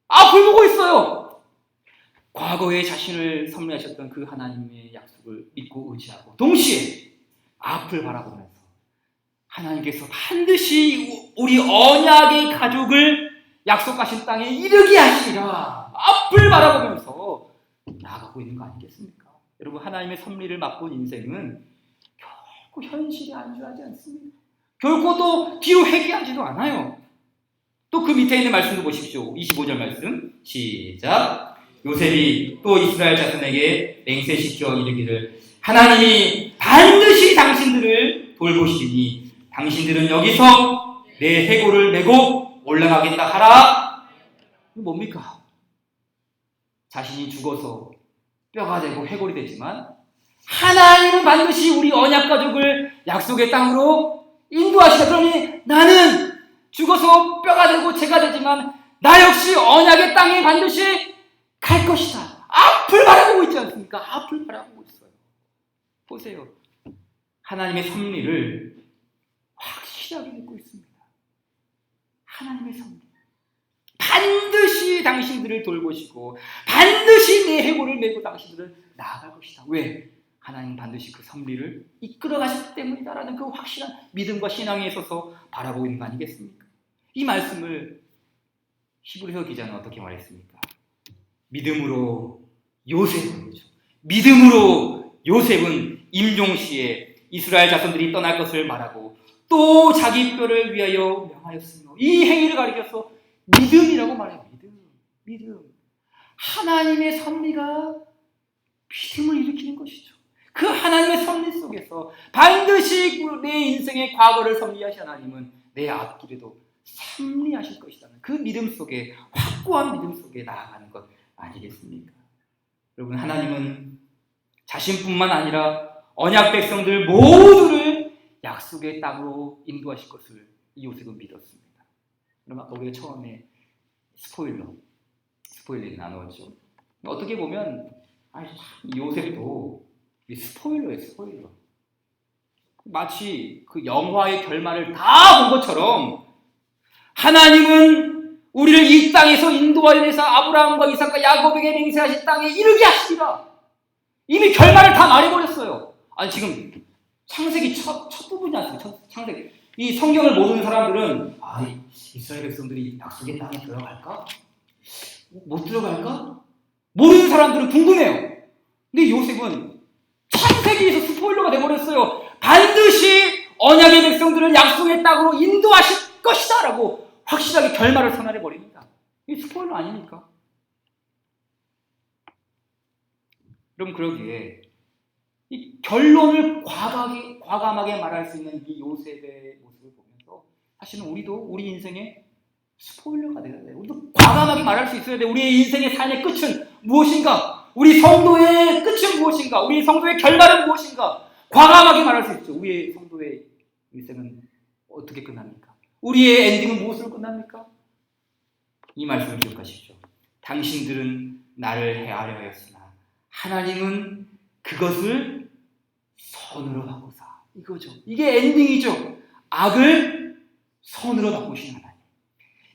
앞을 보고 있어요. 과거에 자신을 섭리하셨던 그 하나님의 약속을 믿고 의지하고 동시에 앞을 바라보면서 하나님께서 반드시 우리 언약의 가족을 약속하신 땅에 이르게 하시리라. 앞을 바라보면서 나아가고 있는 거 아니겠습니까? 여러분, 하나님의 섭리를 맛본 인생은 결코 현실에 안주하지 않습니다. 결코 또 뒤로 회귀하지도 않아요. 또 그 밑에 있는 말씀도 보십시오. 25절 말씀 시작. 요셉이 또 이스라엘 자손에게 맹세시켜 이르기를 하나님이 반드시 당신들을 돌보시리니 당신들은 여기서 내 해골을 메고 올라가겠다 하라. 이거 뭡니까? 자신이 죽어서 뼈가 되고 해골이 되지만 하나님은 반드시 우리 언약 가족을 약속의 땅으로 인도하시다. 그러니 나는 죽어서 뼈가 되고 재가 되지만 나 역시 언약의 땅에 반드시 갈 것이다. 앞을 바라보고 있지 않습니까? 앞을 바라보고 있어요. 보세요. 하나님의 섭리를 확실하게 믿고 있습니다. 하나님의 섭리. 반드시 당신들을 돌보시고 반드시 내 해골을 메고 당신들을 나아갈 것이다. 왜? 하나님 반드시 그 섭리를 이끌어 가시기 때문이다라는 그 확실한 믿음과 신앙에 있어서 바라보고 있는 거 아니겠습니까? 이 말씀을 히브리서 기자는 어떻게 말했습니까? 믿음으로 요셉은 임종시에 이스라엘 자손들이 떠날 것을 말하고 또 자기 뼈를 위하여 명하였으며 이 행위를 가리켜서 믿음이라고 말해요. 믿음. 하나님의 섭리가 믿음을 일으키는 것이죠. 그 하나님의 섭리 속에서 반드시 내 인생의 과거를 섭리하신 하나님은 내 앞길에도 섭리하실 것이라는 그 믿음 속에, 확고한 믿음 속에 나아가는 것 아니겠습니까? 여러분, 하나님은 자신뿐만 아니라 언약 백성들 모두를 약속의 땅으로 인도하실 것을 이 요셉은 믿었습니다. 그럼 아까 우리가 처음에 스포일러 나누었죠. 어떻게 보면 요셉도 스포일러예요. 스포일러. 마치 그 영화의 결말을 다 본 것처럼 하나님은 우리를 이 땅에서 인도하여 내사 아브라함과 이삭과 야곱에게 맹세하신 땅에 이르게 하시리라. 이미 결말을 다 말해버렸어요. 아니 지금 창세기 첫 부분이 아니에요. 창세기. 이 성경을 모르는 사람들은 이스라엘 백성들이 약속의 땅에 들어갈까? 못 들어갈까? 모르는 사람들은 궁금해요. 근데 요셉은 창세기에서 스포일러가 돼버렸어요. 반드시 언약의 백성들을 약속의 땅으로 인도하실 것이다 라고 확실하게 결말을 선언해버립니다. 이게 스포일러 아닙니까? 그럼 그러기에 이 결론을 과감하게 말할 수 있는 이 요셉의 모습을 보면서 사실은 우리도 우리 인생의 스포일러가 되어야 돼요. 우리도 과감하게 말할 수 있어야 돼요. 우리의 인생의 삶의 끝은 무엇인가? 우리 성도의 끝은 무엇인가? 우리 성도의 결말은 무엇인가? 과감하게 말할 수 있죠. 우리의 성도의 인생은 어떻게 끝납니까? 우리의 엔딩은 무엇으로 끝납니까? 이 말씀을 기억하십시오. 당신들은 나를 해하려 하였으나 하나님은 그것을 선으로 바꾸사. 이거죠. 이게 엔딩이죠. 악을 선으로 바꾸신 하나님.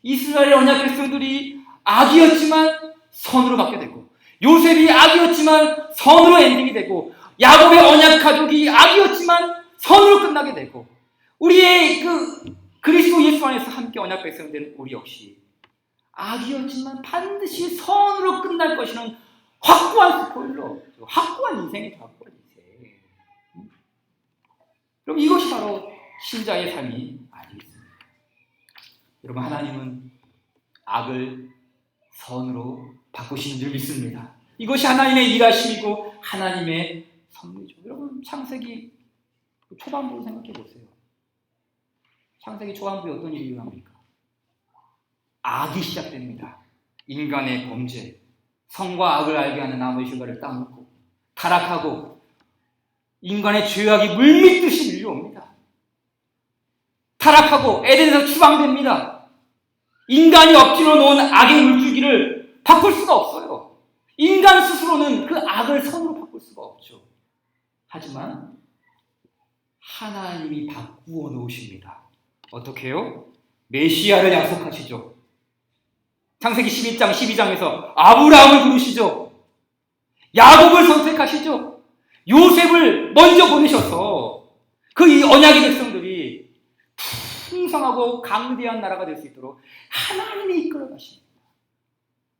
이스라엘 언약 백성들이 악이었지만 선으로 바뀌게 되고, 요셉이 악이었지만 선으로 엔딩이 되고, 야곱의 언약 가족이 악이었지만 선으로 끝나게 되고, 우리의 그리스도 예수 안에서 함께 언약 백성된 우리 역시 악이었지만 반드시 선으로 끝날 것이라는 확고한 스포일러, 확고한 인생이죠. 확고한 인생. 그럼 이것이 바로 신자의 삶이 아니겠습니까? 여러분, 하나님은 악을 선으로 바꾸시는 줄 믿습니다. 이것이 하나님의 일하심이고 하나님의 섭리죠. 여러분, 창세기 초반부를 생각해 보세요. 창세기 초반부에 어떤 일이 일어납니까? 악이 시작됩니다. 인간의 범죄, 선과 악을 알게 하는 나무의 실과를 따먹고 타락하고 인간의 죄악이 물밀듯이 밀려옵니다. 타락하고 에덴에서 추방됩니다. 인간이 억지로 놓은 악의 물줄기를 바꿀 수가 없어요. 인간 스스로는 그 악을 선으로 바꿀 수가 없죠. 하지만 하나님이 바꾸어 놓으십니다. 어떻게 해요? 메시아를 약속하시죠. 창세기 11장 12장에서 아브라함을 부르시죠. 야곱을 선택하시죠. 요셉을 먼저 보내셔서 그 이 언약의 백성들이 풍성하고 강대한 나라가 될 수 있도록 하나님이 이끌어 가십니다.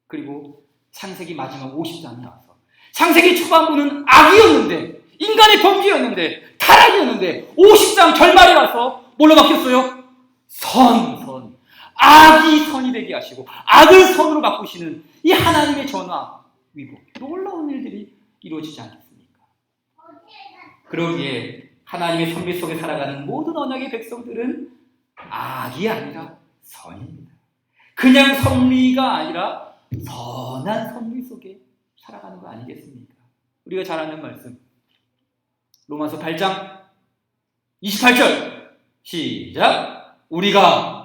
그리고 창세기 마지막 50장이 나와서 창세기 초반부는 악이었는데 인간의 범죄였는데 타락이었는데 50장 결말에 와서 뭘로 바뀌었어요? 선. 악이 선이 되게 하시고 악을 선으로 바꾸시는 이 하나님의 전화 위복, 놀라운 일들이 이루어지지 않겠습니까? 그러기에 하나님의 섭리 속에 살아가는 모든 언약의 백성들은 악이 아니라 선입니다. 그냥 섭리가 아니라 선한 섭리 속에 살아가는 거 아니겠습니까? 우리가 잘 아는 말씀 로마서 8장 28절 시작. 우리가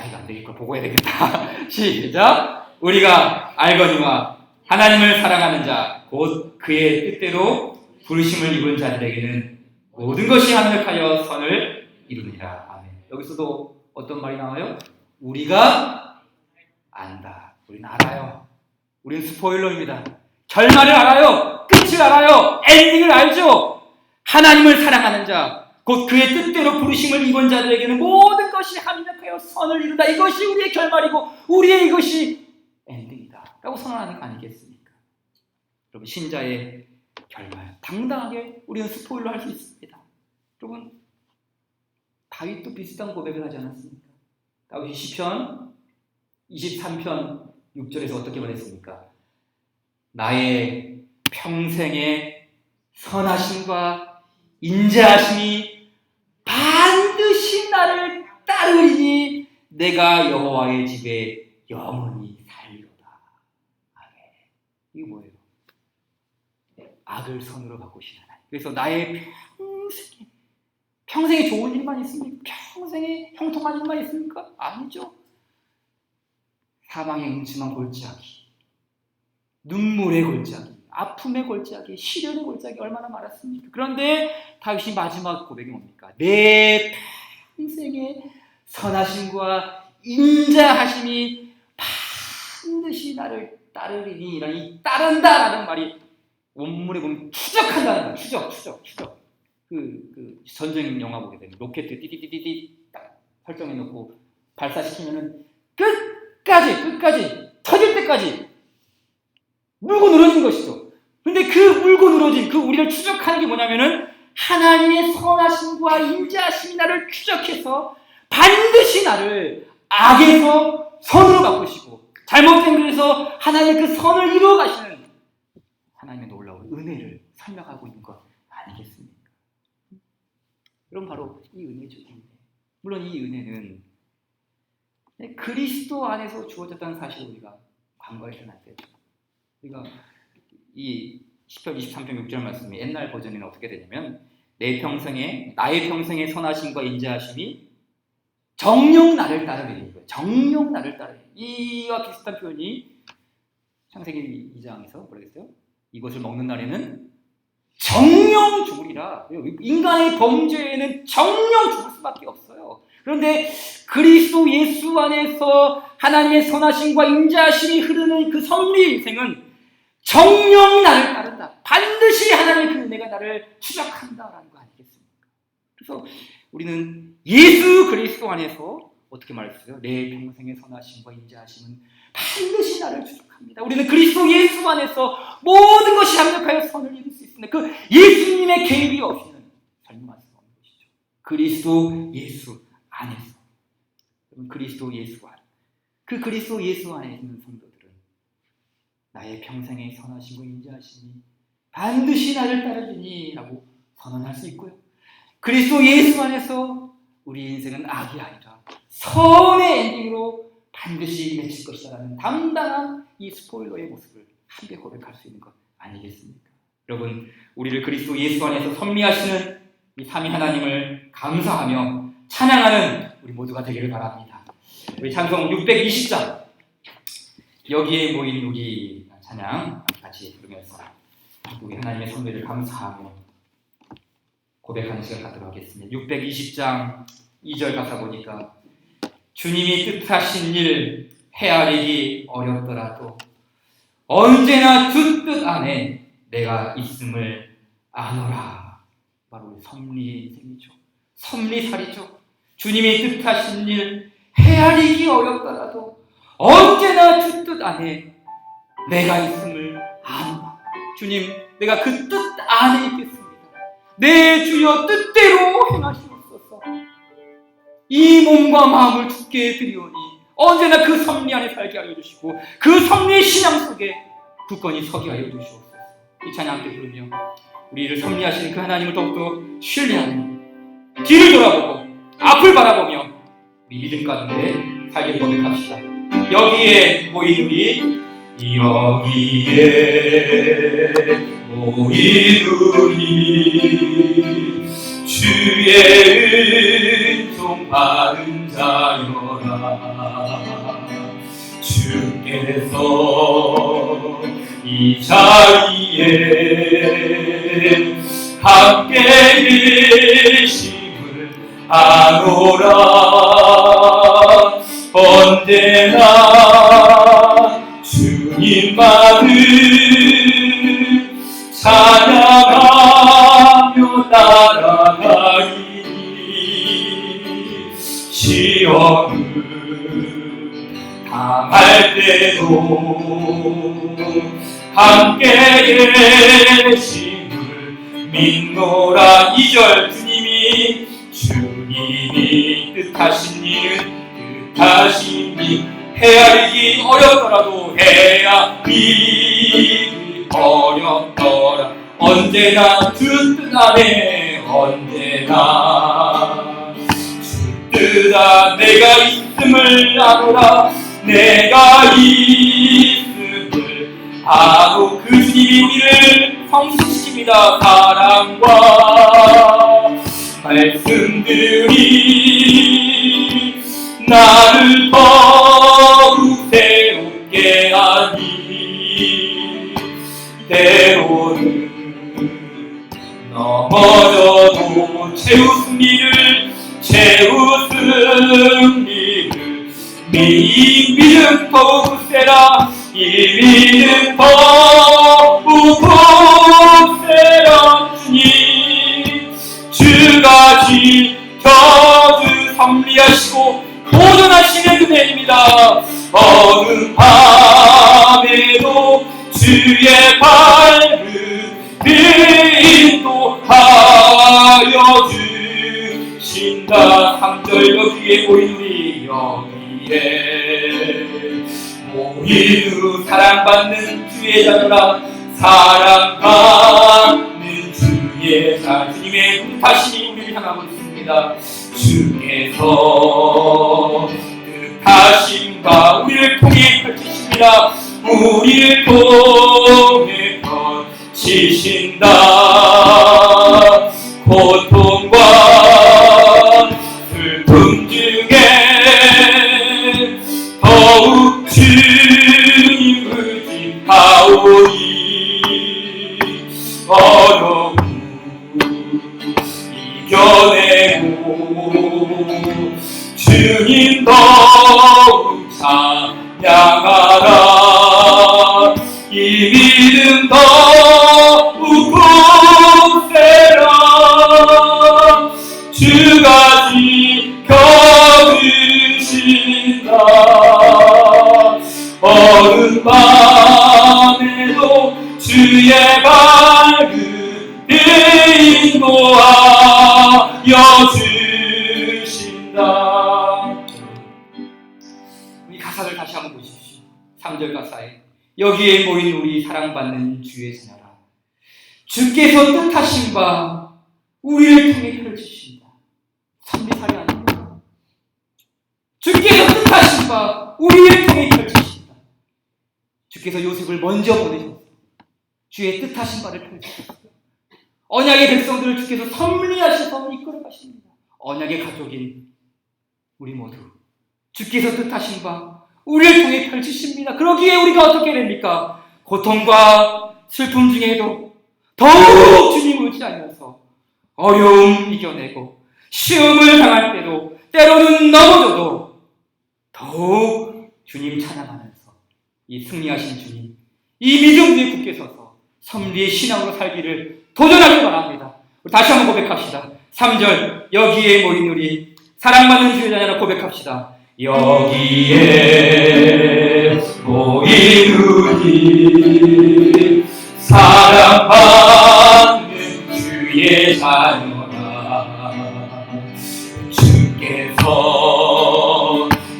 이거 안 되겠고 보고 해야 되겠다. 시작. 우리가 알거니와 하나님을 사랑하는 자 곧 그의 뜻대로 부르심을 입은 자들에게는 모든 것이 합력하여 선을 이루니라. 아멘. 여기서도 어떤 말이 나와요? 우리가 안다. 우리는 알아요. 우리는 스포일러입니다. 결말을 알아요. 끝을 알아요. 엔딩을 알죠. 하나님을 사랑하는 자 곧 그의 뜻대로 부르심을 입은 자들에게는 모든 것이 합력하여 선을 이룬다. 이것이 우리의 결말이고 우리의 이것이 엔딩이다 라고 선언하는 거 아니겠습니까? 여러분, 신자의 결말 당당하게 우리는 스포일러 할 수 있습니다. 여러분, 다윗도 비슷한 고백을 하지 않았습니까? 다윗이 시편 23편 6절에서 어떻게 말했습니까? 나의 평생의 선하심과 인자하심이 반드시 나를 따르리니 내가 여호와의 집에 영원히 살리로다. 아멘. 이게 뭐예요? 악을 선으로 바꾸시는 하나님. 그래서 나의 평생에 좋은 일만 있습니까? 평생에 형통한 일만 있습니까? 아니죠. 사망의 음침한 골짜기, 눈물의 골짜기, 아픔의 골짜기, 시련의 골짜기 얼마나 많았습니까? 그런데 다윗이 마지막 고백이 뭡니까? 내 평생의 선하심과 인자하심이 반드시 반드시 나를 따르리니, 이 따른다라는 말이 원문에 보면 추적한다는 거예요. 추적. 그 전쟁 영화 보게 되면 로켓 띠띠띠띠띠 딱 설정해 놓고 발사시키면은 끝까지 터질 때까지 물고 늘어진 것이죠. 근데 그 물고 늘어진 그 우리를 추적하는 게 뭐냐면은 하나님의 선하심과 인자하심이 나를 추적해서 반드시 나를 악에서 선으로 바꾸시고 잘못된 길에서 하나님의 그 선을 이루어 가시는 하나님의 놀라운 은혜를 설명하고 있는 것 아니겠습니까? 여러분, 바로 이 은혜죠. 물론 이 은혜는 그리스도 안에서 주어졌다는 사실을 우리가 간과해서는 안 되죠. 우리가 이 시편 23편 6절 말씀이 옛날 버전에는 어떻게 되냐면 나의 평생의 선하심과 인자하심이 정녕 나를 따르리니, 정녕 나를 따르리니. 이와 비슷한 표현이 창세기 2장에서 뭐라 했어요? 이것을 먹는 날에는 정녕 죽으리라. 인간의 범죄에는 정녕 죽을 수밖에 없어요. 그런데 그리스도 예수 안에서 하나님의 선하심과 인자하심이 흐르는 그 섭리 인생은 정녕 나를 따른다. 반드시 하나님의 그 은혜가 나를 추적한다라는 거 아니겠습니까? 그래서 우리는 예수 그리스도 안에서 어떻게 말했어요? 내 평생의 선하심과 인자하심은 반드시 나를 추적합니다. 우리는 그리스도 예수 안에서 모든 것이 합력하여 선을 이룰 수 있습니다. 그 예수님의 개입이 없이는 설명할 수 없는 것이죠. 그리스도 예수 안에서. 그리스도 예수 안. 그 그리스도 예수 안에 있는 성도들은 나의 평생의 선하심과 인자하심이 반드시 나를 따르리니 라고 선언할 수 있고요. 그리스도 예수 안에서 우리 인생은 악이 아니라 선의 엔딩으로 반드시 맺힐 것이라는 당당한 이 스포일러의 모습을 함께 고백할 수 있는 것 아니겠습니까? 여러분, 우리를 그리스도 예수 안에서 섭리하시는 이 삼위 하나님을 감사하며 찬양하는 우리 모두가 되기를 바랍니다. 우리 찬송 620장, 여기에 모인 우리 찬양 같이 부르면서 우리 하나님의 섭리를 감사하며 고백하는 시간 갖도록 하겠습니다. 620장 2절 가사 보니까 주님이 뜻하신 일 헤아리기 어렵더라도 언제나 주 뜻 안에 내가 있음을 아노라. 바로 섭리의 인생이죠. 섭리살이죠. 주님이 뜻하신 일 헤아리기 어렵더라도 언제나 주 뜻 안에 내가 있음을 아노라. 주님, 내가 그 뜻 안에 있겠습니다. 내 주여 뜻대로 행하시옵소서. 이 몸과 마음을 주께 드리오니 언제나 그 섭리 안에 살게 하여 주시고 그 섭리의 신앙 속에 굳건히 서게 하여 주시옵소서. 이 찬양 함께 부르며 우리를 섭리하시는 그 하나님을 더욱더 신뢰하며 뒤를 돌아보고 앞을 바라보며 우리 믿음 가운데 살기를 고백합시다. 여기에 모인 우리, 여기에 모인 우리 주의 은총 받은 자여라. 주께서 이 자리에 함께 계심을 아노라. 언제나 주님만을 찬양하며 따라가리니 시험을 당할 때도 함께 계심을 믿노라. 2절 주님이 뜻하신 일 헤아리기 어렵더라도 헤아리기 어렵더라. 언제나 주 뜻 안에 언제나 주 뜻 안에 내가 있음을 아노라. 내가 있음을 아노. 그 주님이 우리를 성숙시킵니다. 사랑과 말씀들이 나를 더욱 새롭게 하니 때로는 넘어져도 채우승리를 믿음 더욱 세라. 이 믿음 더욱 세라. 주님 주가 지켜주 섭리하시고 보존하시는 은혜입니다. 어느 밤에도 주의 발을 인도하여 주신다. 3절 여기에 모인 우리, 여기에 모인 후 사랑받는 주의 자녀라. 사랑받는 주의 자. 주님의 뜻하심이 우리를 향하고 있습니다. 주께서 뜻하심과 우리를 통해 펼치십니다. 우리를 통해 펼치신다. 고통과 슬픔 중에 더욱 주님을 의지하오니 어려움 이겨내고 주님 더욱 찬양하라. 이 믿음 더욱 굳세라. 주가 지켜주신다. 어느 밤에도 주의 밝은 인도하여 주신다. 이 가사를 다시 한번 보십시오. 3절 가사에 여기에 모인 우리 사랑받는 주의 자녀라. 주께서 뜻하신 바 우리를 통해 펼치신다. 섭리살이 아닙니다. 주께서 우리를 통해 펼치십니다. 주께서 요셉을 먼저 보내셨어요. 주의 뜻하신 바를 펼치셨어요. 언약의 백성들을 주께서 섭리하셔서 이끌어가십니다. 언약의 가족인 우리 모두 주께서 뜻하신 바 우리를 통해 펼치십니다. 그러기에 우리가 어떻게 됩니까? 고통과 슬픔 중에도 더욱 주님을 의지하면서 어려움 이겨내고 시험을 당할 때도 때로는 넘어져도 더욱 주님 찬양하면서 이 승리하신 주님, 이 믿음 위에 굳게 서서 섭리의 신앙으로 살기를 도전하기 바랍니다. 다시 한번 고백합시다. 3절 여기에 모인 우리 사랑받는 주의 자녀라 고백합시다. 여기에 모인 우리 사랑받는 주의 자녀라 주께서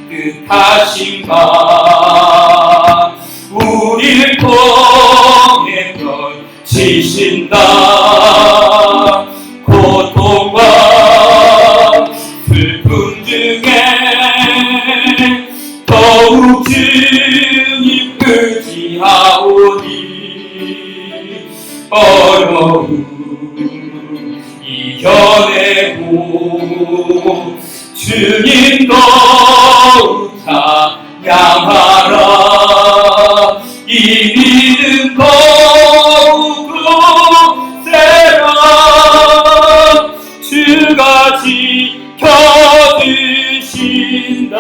뜻하신 바 우리를 통해 펼치신다. 고통과 슬픔 중에 더욱 주님 의지하오니 어려움 이겨내고 주님 더욱 찬양하라. 이 믿음 더욱 세라. 주가 지켜주신다.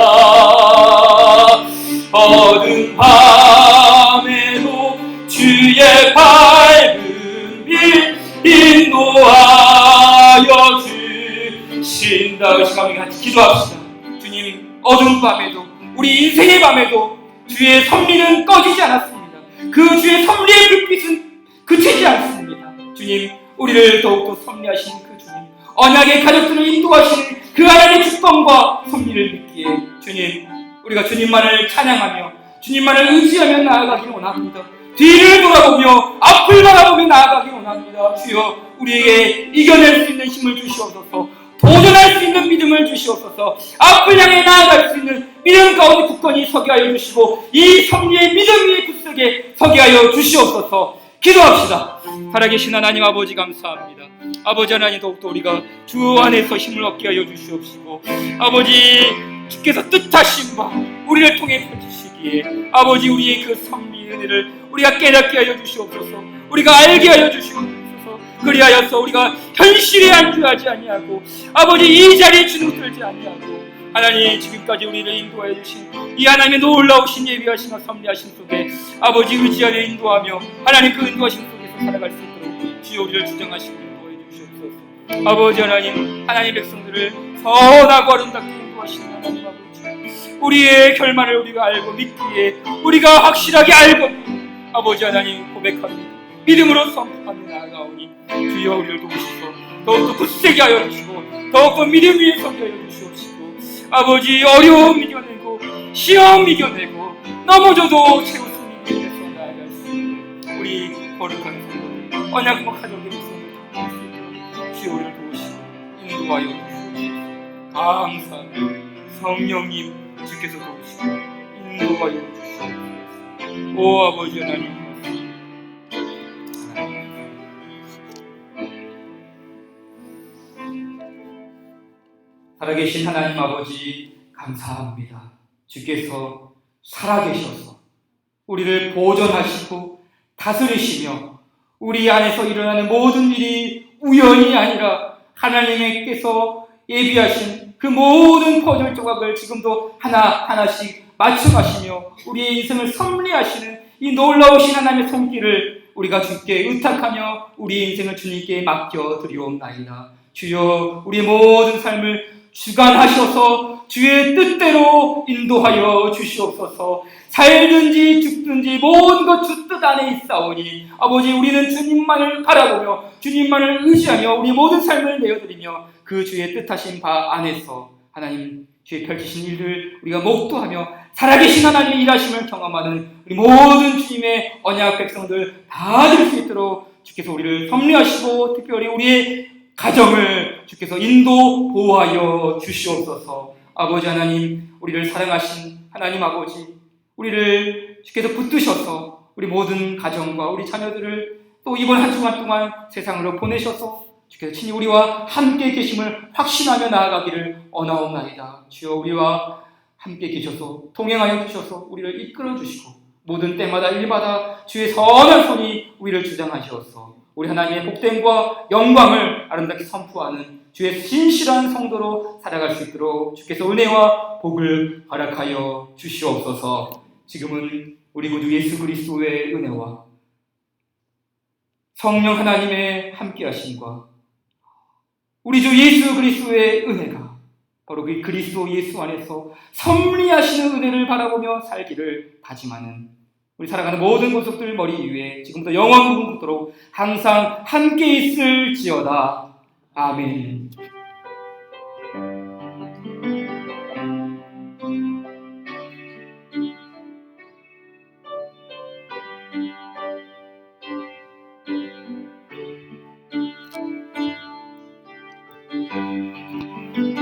어두운 밤에도 주의 밝은 빛 인도하여 주신다. 이 시간에 같이 기도합시다. 주님, 어두운 밤에도 우리 인생의 밤에도 주의 섭리는 꺼지지 않았습니다. 그 주의 섭리의 불빛은 그치지 않습니다. 주님, 우리를 더욱더 섭리하시는 그 주님, 언약의 가족들을 인도하시는 그 하나님의 주권과 섭리를 믿기에 주님, 우리가 주님만을 찬양하며 주님만을 의지하며 나아가기 원합니다. 뒤를 돌아보며 앞을 바라보며 나아가기 원합니다. 주여, 우리에게 이겨낼 수 있는 힘을 주시옵소서. 도전할 수 있는 믿음을 주시옵소서. 앞을 향해 나아갈 수 있는 믿음 가운데 굳건히 서게 하여 주시고 이 섭리의 믿음 위에 굳세게 서게 하여 주시옵소서. 기도합시다. 살아계신 하나님 아버지 감사합니다. 아버지 하나님, 더욱더 우리가 주 안에서 힘을 얻게 하여 주시옵시고 아버지, 주께서 뜻하신 바 우리를 통해 펼치시기에 아버지, 우리의 그 섭리의 은혜를 우리가 깨닫게 하여 주시옵소서. 우리가 알게 하여 주시옵소서. 그리하여서 우리가 현실에 안주하지 아니하고 아버지, 이 자리에 주눅들지 아니하고 하나님, 지금까지 우리를 인도하여 주신 이 하나님의 놀라우신 예비하심과 섭리하심 속에 아버지 의지하여 인도하며 하나님, 그 인도하심 속에서 살아갈 수 있도록 주여 우리를 주장하시고 인도하여 주시옵소서. 아버지 하나님, 하나님 백성들을 선하고 아름답게 인도하시는 하나님 아버지, 우리의 결말을 우리가 알고 믿기에 우리가 확실하게 알고 아버지 하나님 고백합니다. 믿음으로 선포하며 나아가오니 주여 우리를 도우시소. 더욱더 굳세게 하여 주시고 더욱더 믿음 위에 서게 하여 주시옵시고 아버지, 어려움 이겨내고 시험 이겨내고 넘어져도 최우승 위에서 나아갈 수 있는 우리 거룩한 성도들, 언약과 가족의 백성들 다 주여 우리를 도우시고 인도하여 주시옵소서. 감사합니다. 성령님, 주께서 도우시고 인도하여 주시옵소서. 오 아버지 하나님, 살아계신 하나님 아버지 감사합니다. 주께서 살아계셔서 우리를 보존하시고 다스리시며 우리 안에서 일어나는 모든 일이 우연이 아니라 하나님께서 예비하신 그 모든 퍼즐 조각을 지금도 하나하나씩 맞춰가시며 우리의 인생을 섭리하시는 이 놀라우신 하나님의 손길을 우리가 주께 의탁하며 우리의 인생을 주님께 맡겨드리옵나이다. 주여, 우리의 모든 삶을 주관하셔서 주의 뜻대로 인도하여 주시옵소서. 살든지 죽든지 모든 것 주 뜻 안에 있사오니 아버지, 우리는 주님만을 바라보며 주님만을 의지하며 우리 모든 삶을 내어드리며 그 주의 뜻하신 바 안에서 하나님 주의 펼치신 일을 우리가 목도하며 살아계신 하나님의 일하심을 경험하는 우리 모든 주님의 언약 백성들 다 될 수 있도록 주께서 우리를 섭리하시고 특별히 우리의 가정을 주께서 인도 보호하여 주시옵소서. 아버지 하나님, 우리를 사랑하신 하나님 아버지, 우리를 주께서 붙드셔서 우리 모든 가정과 우리 자녀들을 또 이번 한 주간 동안 세상으로 보내셔서 주께서 친히 우리와 함께 계심을 확신하며 나아가기를 원하옵나이다. 주여, 우리와 함께 계셔서 동행하여 주셔서 우리를 이끌어 주시고 모든 때마다 일마다 주의 선한 손이 우리를 주장하시어서 우리 하나님의 복됨과 영광을 아름답게 선포하는 주의 신실한 성도로 살아갈 수 있도록 주께서 은혜와 복을 허락하여 주시옵소서. 지금은 우리 구주 예수 그리스도의 은혜와 성령 하나님의 함께하심과 우리 주 예수 그리스도의 은혜가 바로 그 그리스도 예수 안에서 섭리하시는 은혜를 바라보며 살기를 다짐하는 우리 살아가는 모든 모습들 머리 위에 지금부터 영원토록 항상 함께 있을지어다. 아멘.